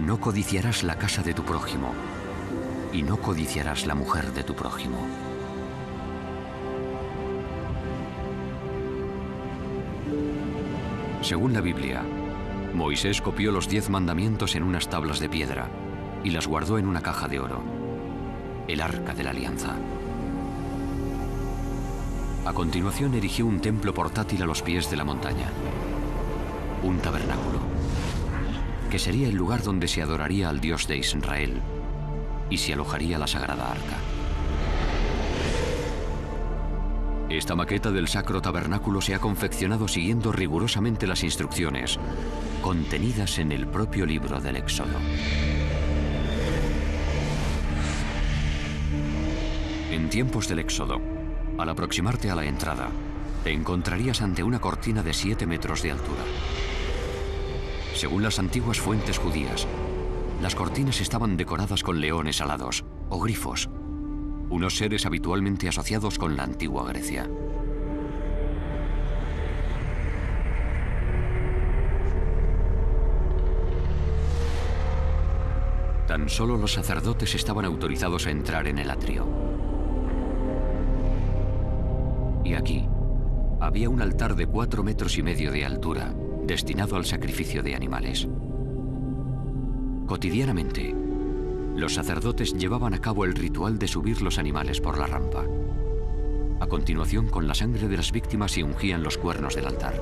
No codiciarás la casa de tu prójimo. Y no codiciarás la mujer de tu prójimo. Según la Biblia, Moisés copió los 10 mandamientos en unas tablas de piedra y las guardó en una caja de oro, el Arca de la Alianza. A continuación erigió un templo portátil a los pies de la montaña, un tabernáculo, que sería el lugar donde se adoraría al Dios de Israel y se alojaría la Sagrada Arca. Esta maqueta del Sacro Tabernáculo se ha confeccionado siguiendo rigurosamente las instrucciones contenidas en el propio libro del Éxodo. En tiempos del Éxodo, al aproximarte a la entrada, te encontrarías ante una cortina de 7 metros de altura. Según las antiguas fuentes judías, las cortinas estaban decoradas con leones alados o grifos, unos seres habitualmente asociados con la antigua Grecia. Tan solo los sacerdotes estaban autorizados a entrar en el atrio. Y aquí había un altar de 4,5 metros de altura, destinado al sacrificio de animales. Cotidianamente, los sacerdotes llevaban a cabo el ritual de subir los animales por la rampa. A continuación, con la sangre de las víctimas se ungían los cuernos del altar.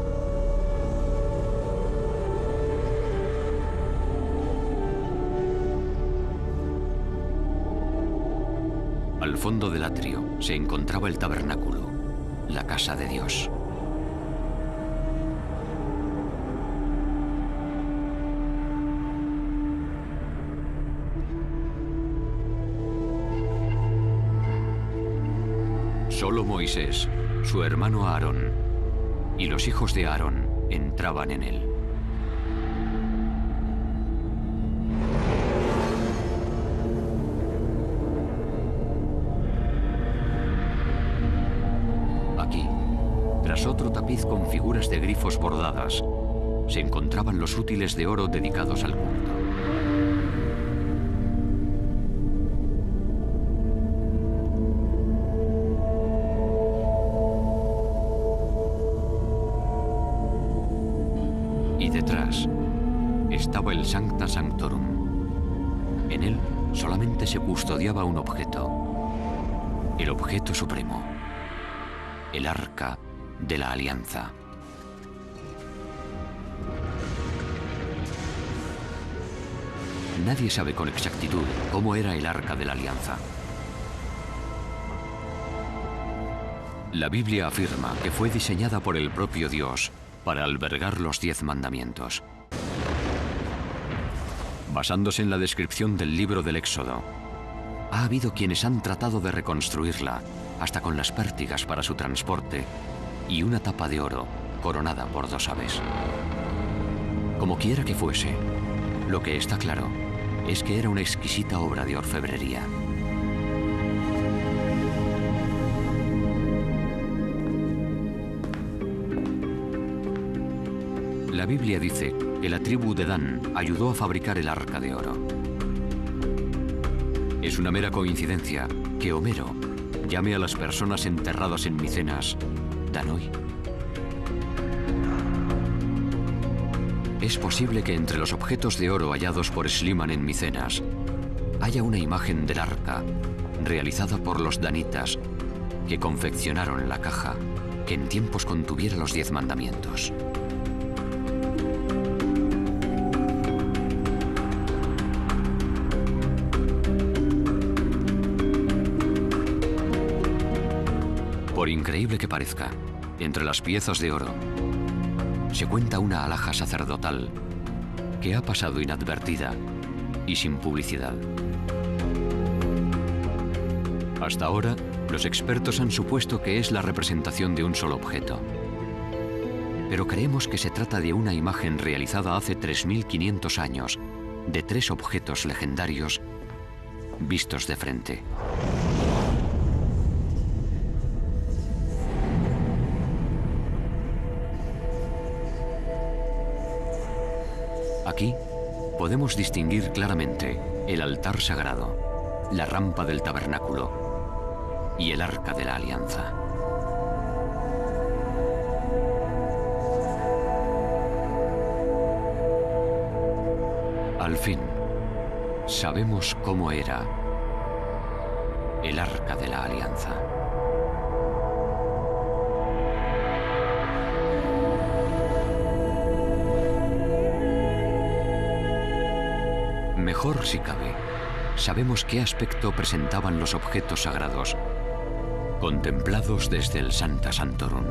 Al fondo del atrio se encontraba el tabernáculo, la casa de Dios. Solo Moisés, su hermano Aarón y los hijos de Aarón entraban en él. Aquí, tras otro tapiz con figuras de grifos bordadas, se encontraban los útiles de oro dedicados al culto. Y detrás estaba el Sancta Sanctorum. En él solamente se custodiaba un objeto, el objeto supremo, el Arca de la Alianza. Nadie sabe con exactitud cómo era el Arca de la Alianza. La Biblia afirma que fue diseñada por el propio Dios para albergar los 10 mandamientos. Basándose en la descripción del libro del Éxodo, ha habido quienes han tratado de reconstruirla, hasta con las pértigas para su transporte y una tapa de oro coronada por 2 aves. Como quiera que fuese, lo que está claro es que era una exquisita obra de orfebrería. La Biblia dice que la tribu de Dan ayudó a fabricar el arca de oro. Es una mera coincidencia que Homero llame a las personas enterradas en Micenas Danoi. Es posible que entre los objetos de oro hallados por Schliemann en Micenas haya una imagen del arca realizada por los danitas que confeccionaron la caja que en tiempos contuviera los 10 mandamientos. Por increíble que parezca, entre las piezas de oro se cuenta una alhaja sacerdotal que ha pasado inadvertida y sin publicidad. Hasta ahora, los expertos han supuesto que es la representación de un solo objeto. Pero creemos que se trata de una imagen realizada hace 3500 años de 3 objetos legendarios vistos de frente. Aquí podemos distinguir claramente el altar sagrado, la rampa del tabernáculo y el arca de la alianza. Al fin, sabemos cómo era el arca de la alianza. Mejor si cabe, sabemos qué aspecto presentaban los objetos sagrados, contemplados desde el Sancta Sanctorum.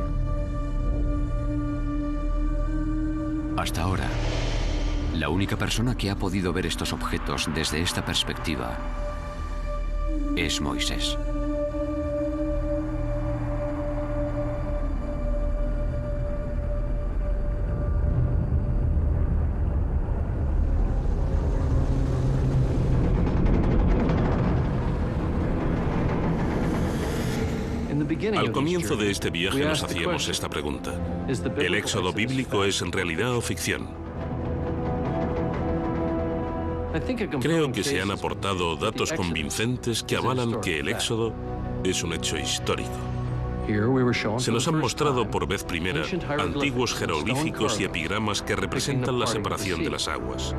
Hasta ahora, la única persona que ha podido ver estos objetos desde esta perspectiva es Moisés. Al comienzo de este viaje nos hacíamos esta pregunta. ¿El éxodo bíblico es en realidad o ficción? Creo que se han aportado datos convincentes que avalan que el éxodo es un hecho histórico. Se nos han mostrado por vez primera antiguos jeroglíficos y epigramas que representan la separación de las aguas.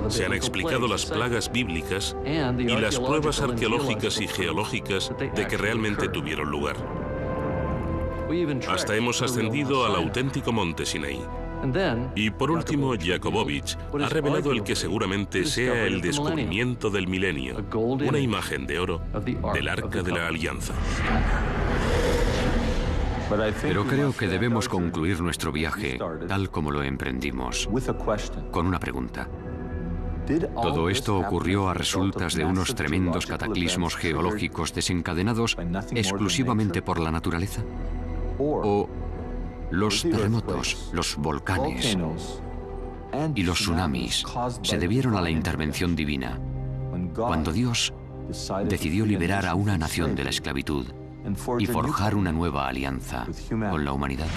Se han explicado las plagas bíblicas y las pruebas arqueológicas y geológicas de que realmente tuvieron lugar. Hasta hemos ascendido al auténtico monte Sinaí. Y por último, Jakobovich ha revelado el que seguramente sea el descubrimiento del milenio, una imagen de oro del Arca de la Alianza. Pero creo que debemos concluir nuestro viaje, tal como lo emprendimos, con una pregunta. ¿Todo esto ocurrió a resultas de unos tremendos cataclismos geológicos desencadenados exclusivamente por la naturaleza? ¿O los terremotos, los volcanes y los tsunamis se debieron a la intervención divina, cuando Dios decidió liberar a una nación de la esclavitud y forjar una nueva alianza con la humanidad?